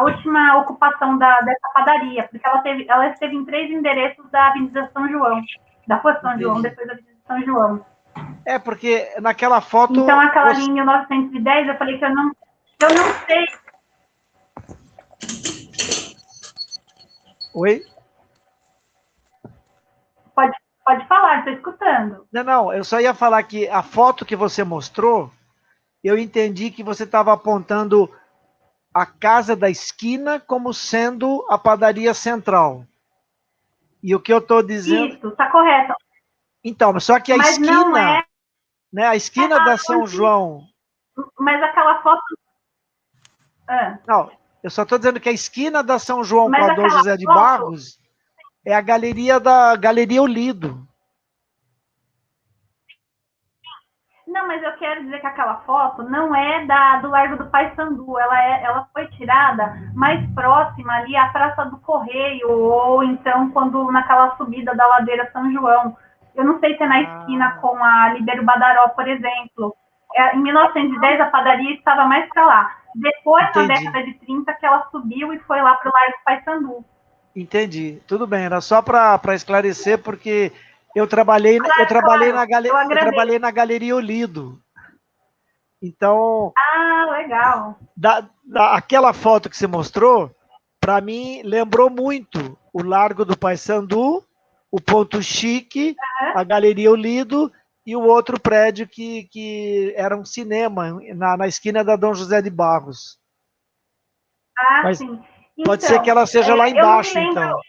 [SPEAKER 2] última ocupação dessa padaria, porque ela esteve em 3 endereços da Avenida São João, da Rua São João, depois da Avenida São João.
[SPEAKER 4] É, porque naquela foto...
[SPEAKER 2] Então, aquela ali em 1910, eu falei que eu não sei.
[SPEAKER 4] Oi?
[SPEAKER 2] Pode falar, estou escutando.
[SPEAKER 4] Não, eu só ia falar que a foto que você mostrou, eu entendi que você estava apontando a casa da esquina como sendo a padaria central. E o que eu estou dizendo...
[SPEAKER 2] Isso, está correto.
[SPEAKER 4] Então, só que a
[SPEAKER 2] Mas
[SPEAKER 4] esquina,
[SPEAKER 2] não é...
[SPEAKER 4] né, a esquina da São João...
[SPEAKER 2] Mas aquela foto...
[SPEAKER 4] Não, eu só estou dizendo que a esquina da São João com
[SPEAKER 2] Mas
[SPEAKER 4] a Dom José de
[SPEAKER 2] foto...
[SPEAKER 4] Barros é a galeria da Galeria Olido.
[SPEAKER 2] Não, mas eu quero dizer que aquela foto não é do Largo do Paissandu. Ela foi tirada mais próxima ali à Praça do Correio, ou então quando naquela subida da ladeira São João. Eu não sei se é na esquina com a Libero Badaró, por exemplo. Em 1910, a padaria estava mais para lá. Depois, na década de 30, que ela subiu e foi lá para o Largo do Paissandu.
[SPEAKER 4] Entendi. Tudo bem, era só para esclarecer, porque eu trabalhei na Galeria Olido. Então...
[SPEAKER 2] Ah, legal.
[SPEAKER 4] Aquela foto que você mostrou, para mim, lembrou muito o Largo do Paissandu, o Ponto Chique, a Galeria Olido e o outro prédio que era um cinema na esquina da Dom José de Barros.
[SPEAKER 2] Ah,
[SPEAKER 4] mas
[SPEAKER 2] sim.
[SPEAKER 4] Então, pode ser que ela seja lá embaixo, então.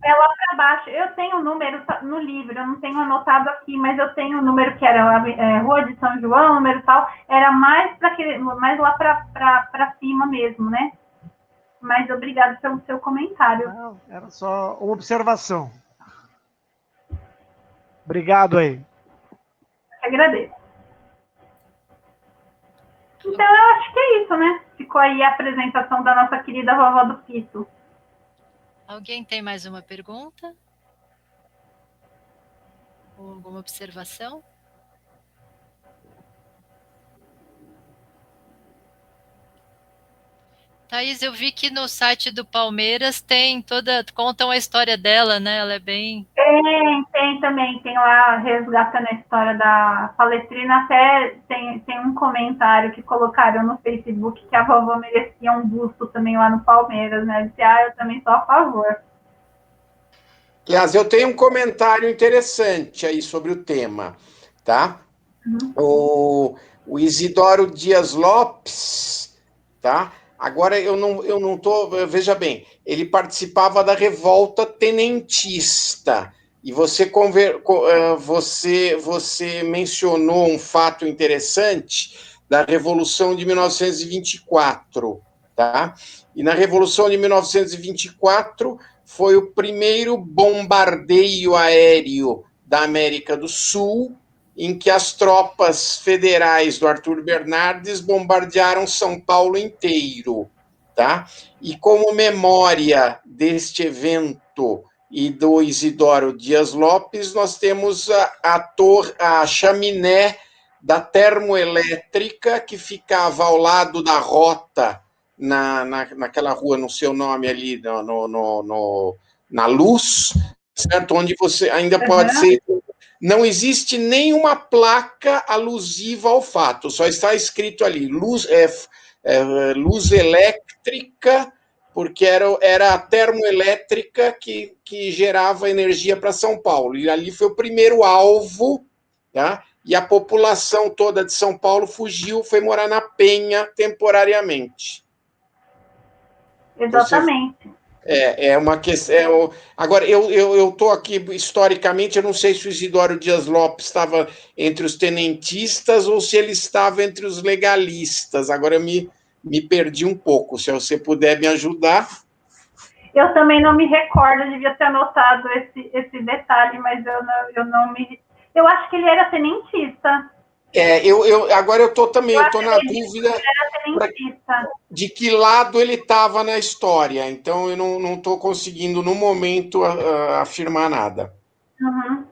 [SPEAKER 2] É lá para baixo. Eu tenho o número no livro, eu não tenho anotado aqui, mas eu tenho o número que era Rua de São João, número tal, era mais lá para cima mesmo, né? Mas obrigado pelo seu comentário.
[SPEAKER 4] Não, era só uma observação. Obrigado aí.
[SPEAKER 2] Eu agradeço. Então, eu acho que é isso, né? Ficou aí a apresentação da nossa querida vovó do Pito.
[SPEAKER 5] Alguém tem mais uma pergunta? Ou alguma observação? Thaís, eu vi que no site do Palmeiras contam a história dela, né? Ela é bem...
[SPEAKER 2] Tem também, tem lá resgatando a história da Palestrina, até tem um comentário que colocaram no Facebook que a vovó merecia um busto também lá no Palmeiras, né? Disse, eu também sou a favor.
[SPEAKER 3] Aliás, eu tenho um comentário interessante aí sobre o tema, tá? O Isidoro Dias Lopes, tá? Agora eu não tô, veja bem, ele participava da revolta tenentista e você mencionou um fato interessante da Revolução de 1924, tá? E na Revolução de 1924 foi o primeiro bombardeio aéreo da América do Sul, em que as tropas federais do Arthur Bernardes bombardearam São Paulo inteiro, tá? E como memória deste evento e do Isidoro Dias Lopes, nós temos a chaminé da termoelétrica que ficava ao lado da rota, naquela rua, no seu nome ali, na Luz, certo? Onde você ainda pode ser. Não existe nenhuma placa alusiva ao fato, só está escrito ali, luz elétrica, porque era a termoelétrica que gerava energia para São Paulo. E ali foi o primeiro alvo, tá? E a população toda de São Paulo fugiu, foi morar na Penha temporariamente.
[SPEAKER 2] Exatamente.
[SPEAKER 3] É uma questão. Agora, eu estou aqui historicamente, eu não sei se o Isidoro Dias Lopes estava entre os tenentistas ou se ele estava entre os legalistas. Agora eu me perdi um pouco. Se você puder me ajudar.
[SPEAKER 2] Eu também não me recordo, eu devia ter anotado esse detalhe, mas eu não me. Eu acho que ele era tenentista.
[SPEAKER 3] Agora eu estou na dúvida de que lado ele estava na história, então eu não estou conseguindo, no momento, afirmar nada.
[SPEAKER 2] Uhum.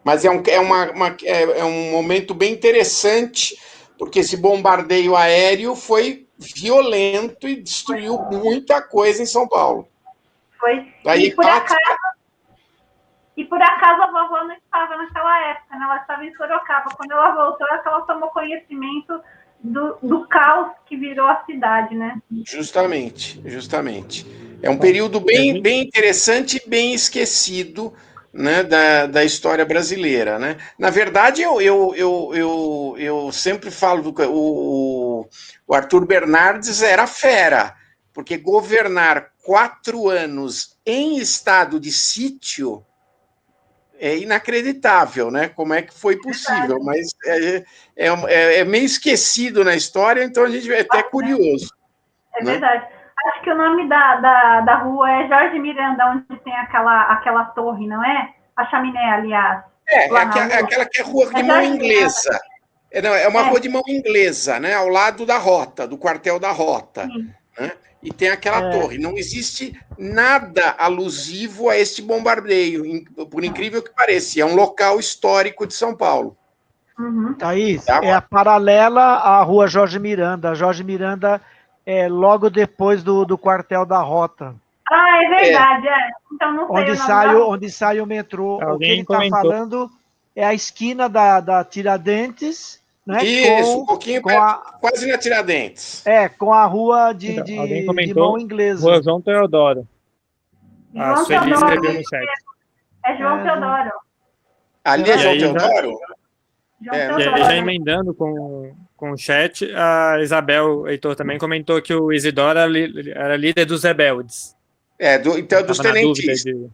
[SPEAKER 3] Mas é um momento bem interessante, porque esse bombardeio aéreo foi violento e destruiu muita coisa em São Paulo.
[SPEAKER 2] Foi. E por acaso a vovó não estava naquela época, né? Ela estava em Sorocaba. Quando ela voltou, ela tomou conhecimento do caos que virou a cidade, né?
[SPEAKER 3] Justamente. É um período bem interessante e bem esquecido, né, da história brasileira, né? Na verdade, eu sempre falo o Arthur Bernardes era fera, porque governar 4 anos em estado de sítio é inacreditável, né? Como é que foi possível? Mas é meio esquecido na história, então a gente é até curioso.
[SPEAKER 2] É verdade. Acho que o nome da rua é Jorge Miranda, onde tem aquela torre, não é? A chaminé, aliás.
[SPEAKER 3] Aquela que é rua de mão inglesa. É uma rua de mão inglesa, né? Ao lado da rota, do quartel da rota. Né? E tem aquela torre. Não existe nada alusivo a este bombardeio, por incrível que pareça. É um local histórico de São Paulo.
[SPEAKER 2] Uhum.
[SPEAKER 4] Thaís, é a paralela à rua Jorge Miranda. A Jorge Miranda é logo depois do quartel da rota.
[SPEAKER 2] Ah, é verdade, Então não sei
[SPEAKER 4] onde sai o metrô.
[SPEAKER 6] Alguém
[SPEAKER 4] o que ele está
[SPEAKER 6] comentou.
[SPEAKER 4] falando é a esquina da Tiradentes, né?
[SPEAKER 3] Isso, um pouquinho quase na Tiradentes.
[SPEAKER 4] Com a rua de
[SPEAKER 6] alguém comentou,
[SPEAKER 4] de mão inglesa.
[SPEAKER 6] Rua João Teodoro. A Sueli escreveu no chat.
[SPEAKER 2] É João Teodoro.
[SPEAKER 3] Ali é João Teodoro?
[SPEAKER 6] E aí, já emendando com o chat, a Isabel Heitor também comentou que o Isidoro era líder dos rebeldes.
[SPEAKER 3] Então dos tenentistas.
[SPEAKER 2] Dos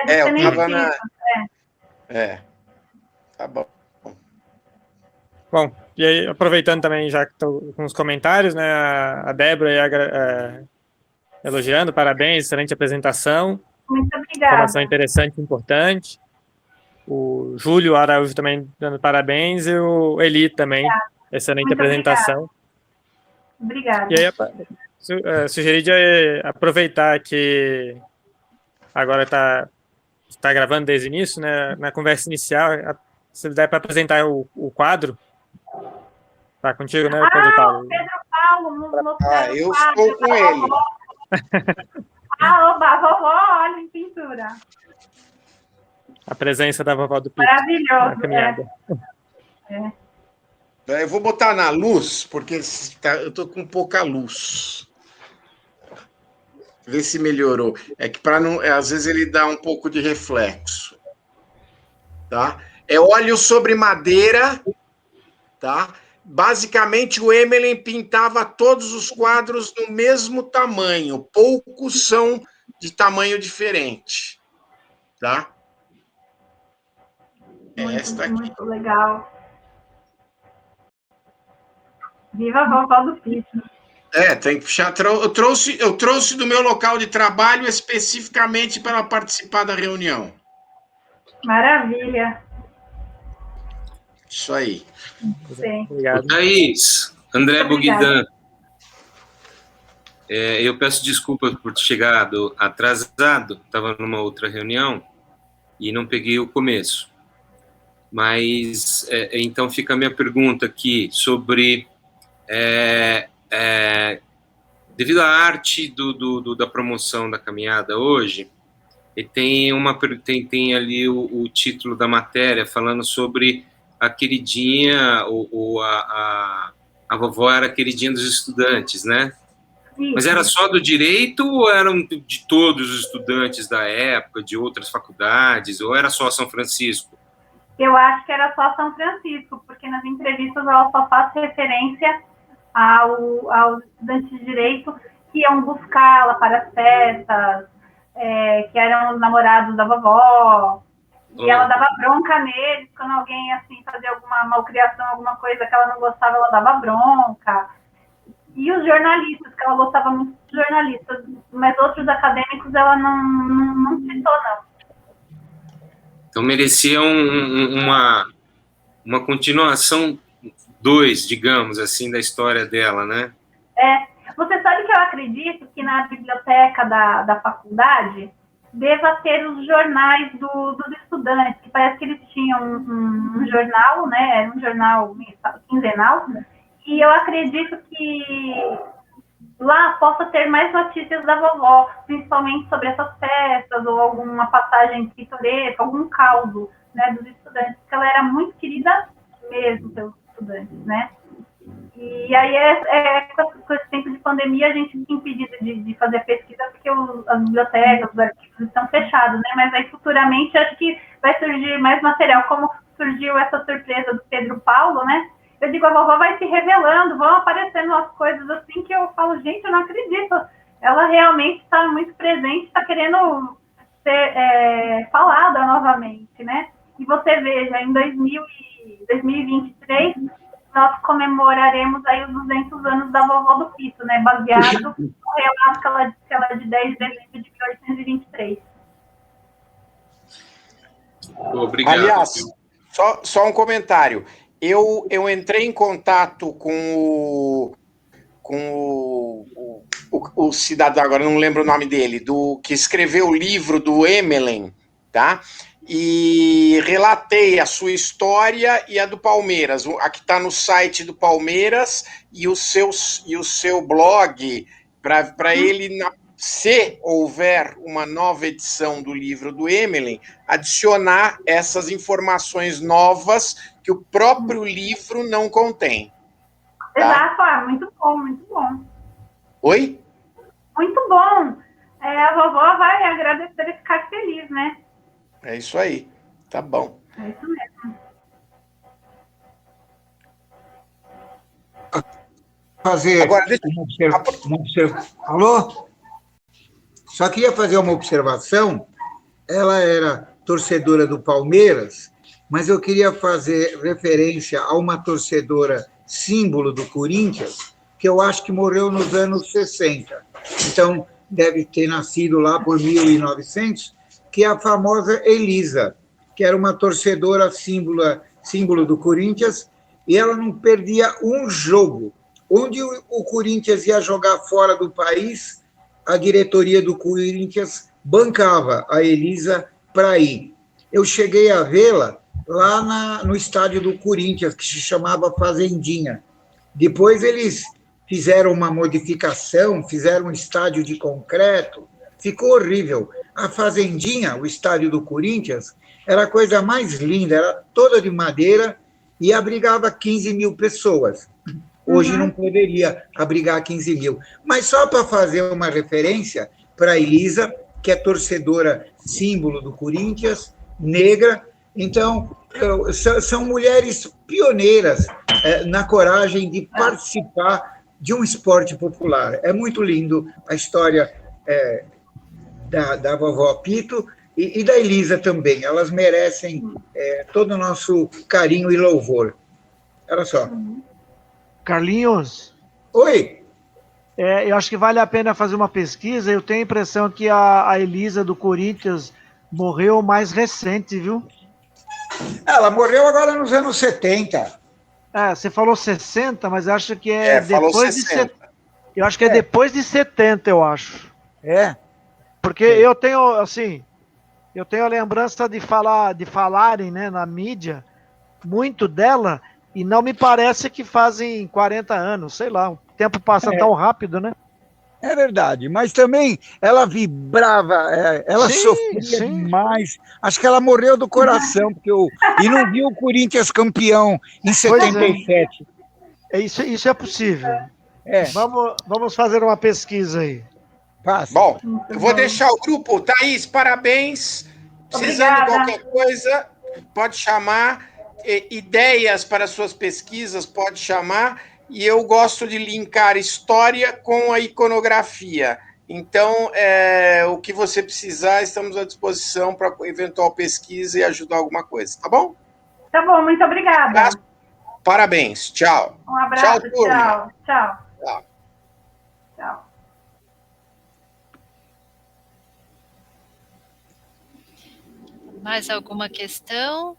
[SPEAKER 2] tenentistas.
[SPEAKER 3] Tá bom.
[SPEAKER 6] Bom, e aí, aproveitando também, já que estou com os comentários, né, a Débora elogiando, parabéns, excelente apresentação.
[SPEAKER 2] Muito obrigada.
[SPEAKER 6] Informação interessante e importante. O Júlio Araújo também dando parabéns e o Eli também, excelente
[SPEAKER 2] muito
[SPEAKER 6] apresentação.
[SPEAKER 2] Obrigada.
[SPEAKER 6] E aí, sugeri de aproveitar que agora está gravando desde o início, né, na conversa inicial, se der para apresentar o quadro. Tá contigo, né, Pedro Paulo?
[SPEAKER 2] Pedro Paulo,
[SPEAKER 3] eu estou com ele.
[SPEAKER 2] A vovó, olha em pintura.
[SPEAKER 6] A presença da vovó do Pito.
[SPEAKER 2] Maravilhoso.
[SPEAKER 6] Na caminhada.
[SPEAKER 3] Eu vou botar na luz, porque eu estou com pouca luz. Ver se melhorou. É que às vezes ele dá um pouco de reflexo. Tá? É óleo sobre madeira, tá? Basicamente, o Emelin pintava todos os quadros no mesmo tamanho. Poucos são de tamanho diferente. Tá? Esta aqui.
[SPEAKER 2] Muito legal. Viva a vovó do Pito.
[SPEAKER 3] Tem que puxar. Eu trouxe do meu local de trabalho especificamente para participar da reunião.
[SPEAKER 2] Maravilha.
[SPEAKER 3] Isso aí.
[SPEAKER 2] Sim.
[SPEAKER 6] Obrigado.
[SPEAKER 7] Thaís, André Buguidan. Eu peço desculpas por ter chegado atrasado, estava numa outra reunião e não peguei o começo. Mas, então, fica a minha pergunta aqui sobre... devido à arte da promoção da caminhada hoje, e tem ali o título da matéria falando sobre a queridinha, a vovó era a queridinha dos estudantes, né? Mas era só do direito ou eram de todos os estudantes da época, de outras faculdades, ou era só São Francisco?
[SPEAKER 2] Eu acho que era só São Francisco, porque nas entrevistas ela só faz referência aos estudantes de direito que iam buscá-la para as festas, que eram os namorados da vovó, e ela dava bronca neles quando alguém assim fazia alguma malcriação, alguma coisa que ela não gostava, ela dava bronca. E os jornalistas, que ela gostava muito de jornalistas, mas outros acadêmicos ela não citou, não.
[SPEAKER 7] Então merecia uma continuação 2, digamos assim, da história dela, né?
[SPEAKER 2] Você sabe que eu acredito que na biblioteca da faculdade deva ter os jornais dos estudantes, que parece que eles tinham um jornal, né? Era um jornal quinzenal, e eu acredito que lá possa ter mais notícias da vovó, principalmente sobre essas festas, ou alguma passagem pitoresca, algum caldo, né, dos estudantes, porque ela era muito querida mesmo pelos estudantes, né? E aí, com esse tempo de pandemia, a gente fica impedido de fazer pesquisa, porque as bibliotecas, os arquivos estão fechados, né? Mas aí, futuramente, acho que vai surgir mais material, como surgiu essa surpresa do Pedro Paulo, né? Eu digo, a vovó vai se revelando, vão aparecendo umas coisas assim que eu falo, gente, eu não acredito. Ela realmente está muito presente, está querendo ser falada novamente, né? E você veja, em 2023, nós comemoraremos aí os 200 anos da vovó do Pito, né? Baseado no relato que ela de 10 de dezembro de 1823.
[SPEAKER 7] Obrigado.
[SPEAKER 3] Aliás, só um comentário. Eu entrei em contato com o cidadão, agora não lembro o nome dele, que escreveu o livro do Emelen, tá? E relatei a sua história e a do Palmeiras. A que está no site do Palmeiras e o seu blog, para ele, se houver uma nova edição do livro do Emelen, adicionar essas informações novas que o próprio livro não contém. Tá?
[SPEAKER 2] Exato, muito bom, muito bom.
[SPEAKER 3] Oi?
[SPEAKER 2] Muito bom. A vovó vai agradecer e ficar feliz, né?
[SPEAKER 3] É isso aí. Tá bom.
[SPEAKER 2] É isso mesmo.
[SPEAKER 1] Fazer
[SPEAKER 3] Agora, deixa...
[SPEAKER 1] uma observação. Alô? Só queria fazer uma observação. Ela era torcedora do Palmeiras, mas eu queria fazer referência a uma torcedora símbolo do Corinthians, que eu acho que morreu nos anos 60. Então, deve ter nascido lá por 1900, que é a famosa Elisa, que era uma torcedora símbolo do Corinthians, e ela não perdia um jogo. Onde o Corinthians ia jogar fora do país, a diretoria do Corinthians bancava a Elisa para ir. Eu cheguei a vê-la lá no estádio do Corinthians, que se chamava Fazendinha. Depois eles fizeram uma modificação, fizeram um estádio de concreto, ficou horrível. A Fazendinha, o estádio do Corinthians, era a coisa mais linda, era toda de madeira e abrigava 15 mil pessoas. Hoje não poderia abrigar 15 mil. Mas só para fazer uma referência para a Elisa, que é torcedora símbolo do Corinthians, negra. Então, são mulheres pioneiras na coragem de participar de um esporte popular. É muito lindo a história da vovó Pito e da Elisa também. Elas merecem todo o nosso carinho e louvor. Olha só.
[SPEAKER 4] Carlinhos?
[SPEAKER 1] Oi?
[SPEAKER 4] Eu acho que vale a pena fazer uma pesquisa. Eu tenho a impressão que a Elisa do Corinthians morreu mais recente, viu?
[SPEAKER 1] Ela morreu agora nos anos 70.
[SPEAKER 4] Você falou 60, mas acho que depois
[SPEAKER 3] falou 60.
[SPEAKER 4] de 70. Eu acho que é depois de 70, eu acho.
[SPEAKER 1] É?
[SPEAKER 4] Porque eu tenho, assim, eu tenho a lembrança de falarem, né, na mídia, muito dela, e não me parece que fazem 40 anos, sei lá, o tempo passa tão rápido, né?
[SPEAKER 1] É verdade, mas também ela vibrava, ela
[SPEAKER 4] Sim,
[SPEAKER 1] sofria
[SPEAKER 4] sim.
[SPEAKER 1] demais. Acho que ela morreu do coração, e não viu o Corinthians campeão em
[SPEAKER 4] Pois é.
[SPEAKER 1] 77.
[SPEAKER 4] Isso é possível.
[SPEAKER 1] É,
[SPEAKER 4] Vamos fazer uma pesquisa aí.
[SPEAKER 1] passa.
[SPEAKER 3] Bom,
[SPEAKER 2] Muito
[SPEAKER 3] eu vou
[SPEAKER 2] bom.
[SPEAKER 3] deixar o grupo. Thaís, parabéns. Precisando de
[SPEAKER 2] Obrigada.
[SPEAKER 3] qualquer coisa, pode chamar. Ideias para suas pesquisas, pode chamar. E eu gosto de linkar história com a iconografia. Então, o que você precisar, estamos à disposição para eventual pesquisa e ajudar alguma coisa, tá bom?
[SPEAKER 2] Tá bom, muito obrigada.
[SPEAKER 3] Parabéns. Tchau.
[SPEAKER 2] Um abraço,
[SPEAKER 3] Tchau, turma.
[SPEAKER 2] tchau.
[SPEAKER 3] Tchau.
[SPEAKER 2] Tchau.
[SPEAKER 5] Mais alguma questão?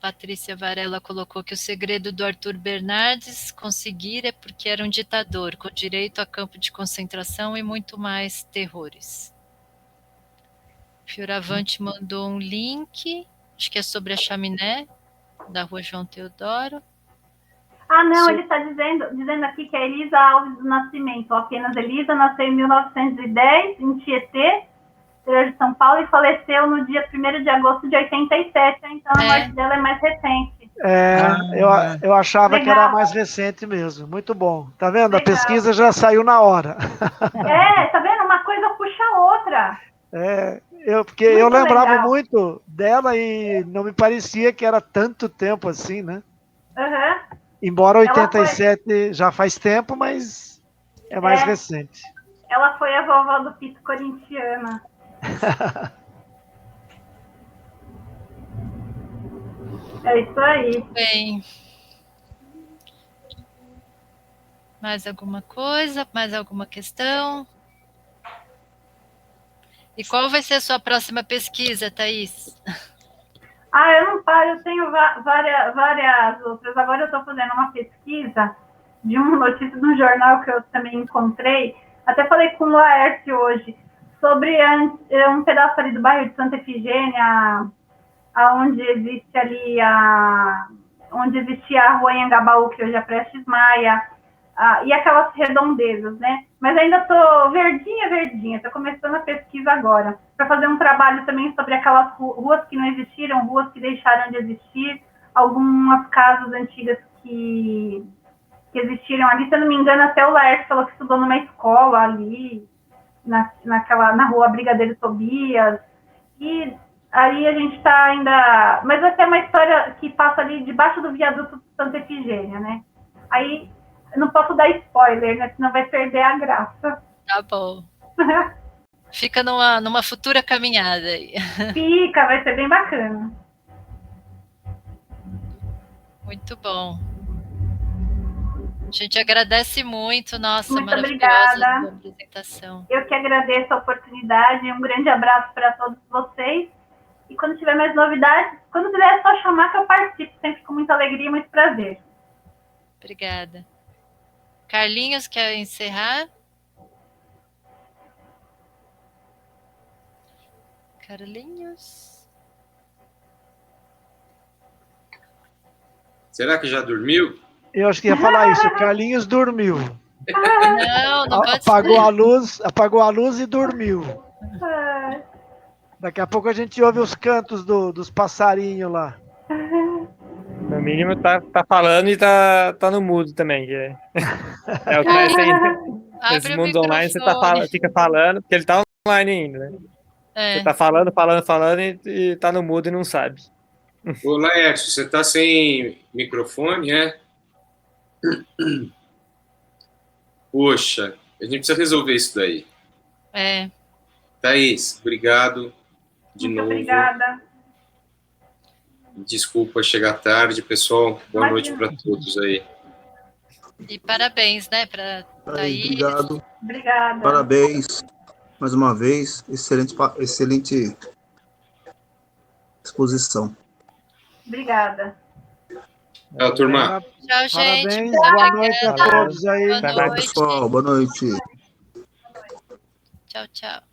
[SPEAKER 5] Patrícia Varela colocou que o segredo do Arthur Bernardes conseguir é porque era um ditador, com direito a campo de concentração e muito mais terrores. Fioravante mandou um link, acho que é sobre a chaminé, da Rua João Teodoro.
[SPEAKER 2] Ah, não, ele está dizendo aqui que é Elisa Alves do Nascimento, apenas Elisa, nasceu em 1910, em Tietê, interior de São Paulo, e faleceu no dia 1º de agosto de 87, então a morte dela é mais recente.
[SPEAKER 4] Eu achava
[SPEAKER 2] Legal.
[SPEAKER 4] que era mais recente mesmo. Muito bom. Tá vendo?
[SPEAKER 2] Legal.
[SPEAKER 4] A pesquisa já saiu na hora.
[SPEAKER 2] Tá vendo? Uma coisa puxa a outra.
[SPEAKER 4] Porque eu
[SPEAKER 2] Muito
[SPEAKER 4] lembrava
[SPEAKER 2] legal.
[SPEAKER 4] muito dela e não me parecia que era tanto tempo assim, né?
[SPEAKER 2] Uhum.
[SPEAKER 4] Embora
[SPEAKER 2] Ela
[SPEAKER 4] 87 já faz tempo, mas é mais recente.
[SPEAKER 2] Ela foi a vovó do Pito corintiana. É isso aí.
[SPEAKER 5] Bem. Mais alguma coisa? Mais alguma questão? E qual vai ser a sua próxima pesquisa, Thaís?
[SPEAKER 2] Eu não paro, eu tenho várias outras. Agora eu estou fazendo uma pesquisa de uma notícia de um jornal que eu também encontrei. Até falei com o Laerte hoje sobre um pedaço ali do bairro de Santa Efigênia, onde existe ali onde existia a rua Anhangabaú, que hoje é Prestes Maia, e aquelas redondezas, né? Mas ainda estou verdinha, estou começando a pesquisa agora, para fazer um trabalho também sobre aquelas ruas que não existiram, ruas que deixaram de existir, algumas casas antigas que existiram ali, se eu não me engano, até o Laerte falou que estudou numa escola ali, na rua Brigadeiro Tobias, e aí a gente está ainda... Mas vai ser uma história que passa ali debaixo do viaduto de Santa Efigênia, né? Aí eu não posso dar spoiler, né? Senão vai perder a graça.
[SPEAKER 5] Tá bom. Fica numa futura caminhada aí.
[SPEAKER 2] Fica, vai ser bem bacana.
[SPEAKER 5] Muito bom. A gente agradece muito, nossa,
[SPEAKER 2] Muito
[SPEAKER 5] maravilhosa
[SPEAKER 2] obrigada.
[SPEAKER 5] apresentação.
[SPEAKER 2] Eu que agradeço a oportunidade, um grande abraço para todos vocês. E quando tiver mais novidades, quando tiver é só chamar que eu participo, sempre com muita alegria e muito prazer.
[SPEAKER 5] Obrigada. Carlinhos, quer encerrar? Carlinhos?
[SPEAKER 7] Será que já dormiu?
[SPEAKER 4] Eu acho que ia falar isso. O Carlinhos dormiu.
[SPEAKER 5] Não pode
[SPEAKER 4] Apagou a luz e dormiu. Daqui a pouco a gente ouve os cantos dos passarinhos lá.
[SPEAKER 6] No mínimo tá falando e tá no mudo também. O que vai ser nesses mundos online, você fica falando, porque ele tá online ainda, né? Você tá falando e tá no mudo e não sabe.
[SPEAKER 7] Ô, Laércio, você tá sem microfone, é? Poxa, a gente precisa resolver isso daí. Thaís, obrigado de
[SPEAKER 2] muito
[SPEAKER 7] novo.
[SPEAKER 2] Obrigada.
[SPEAKER 7] Desculpa chegar tarde, pessoal. Boa noite para todos aí.
[SPEAKER 5] E parabéns, né, para Thaís.
[SPEAKER 8] Obrigado.
[SPEAKER 2] Obrigada.
[SPEAKER 8] Parabéns mais uma vez. Excelente exposição.
[SPEAKER 2] Obrigada.
[SPEAKER 7] Tchau, turma.
[SPEAKER 5] Tchau, gente.
[SPEAKER 4] Parabéns, boa noite a
[SPEAKER 6] Valeu.
[SPEAKER 4] todos aí.
[SPEAKER 5] Boa
[SPEAKER 6] Até
[SPEAKER 8] Tchau,
[SPEAKER 6] mais.
[SPEAKER 5] noite.
[SPEAKER 8] pessoal. Boa noite.
[SPEAKER 5] Tchau, tchau.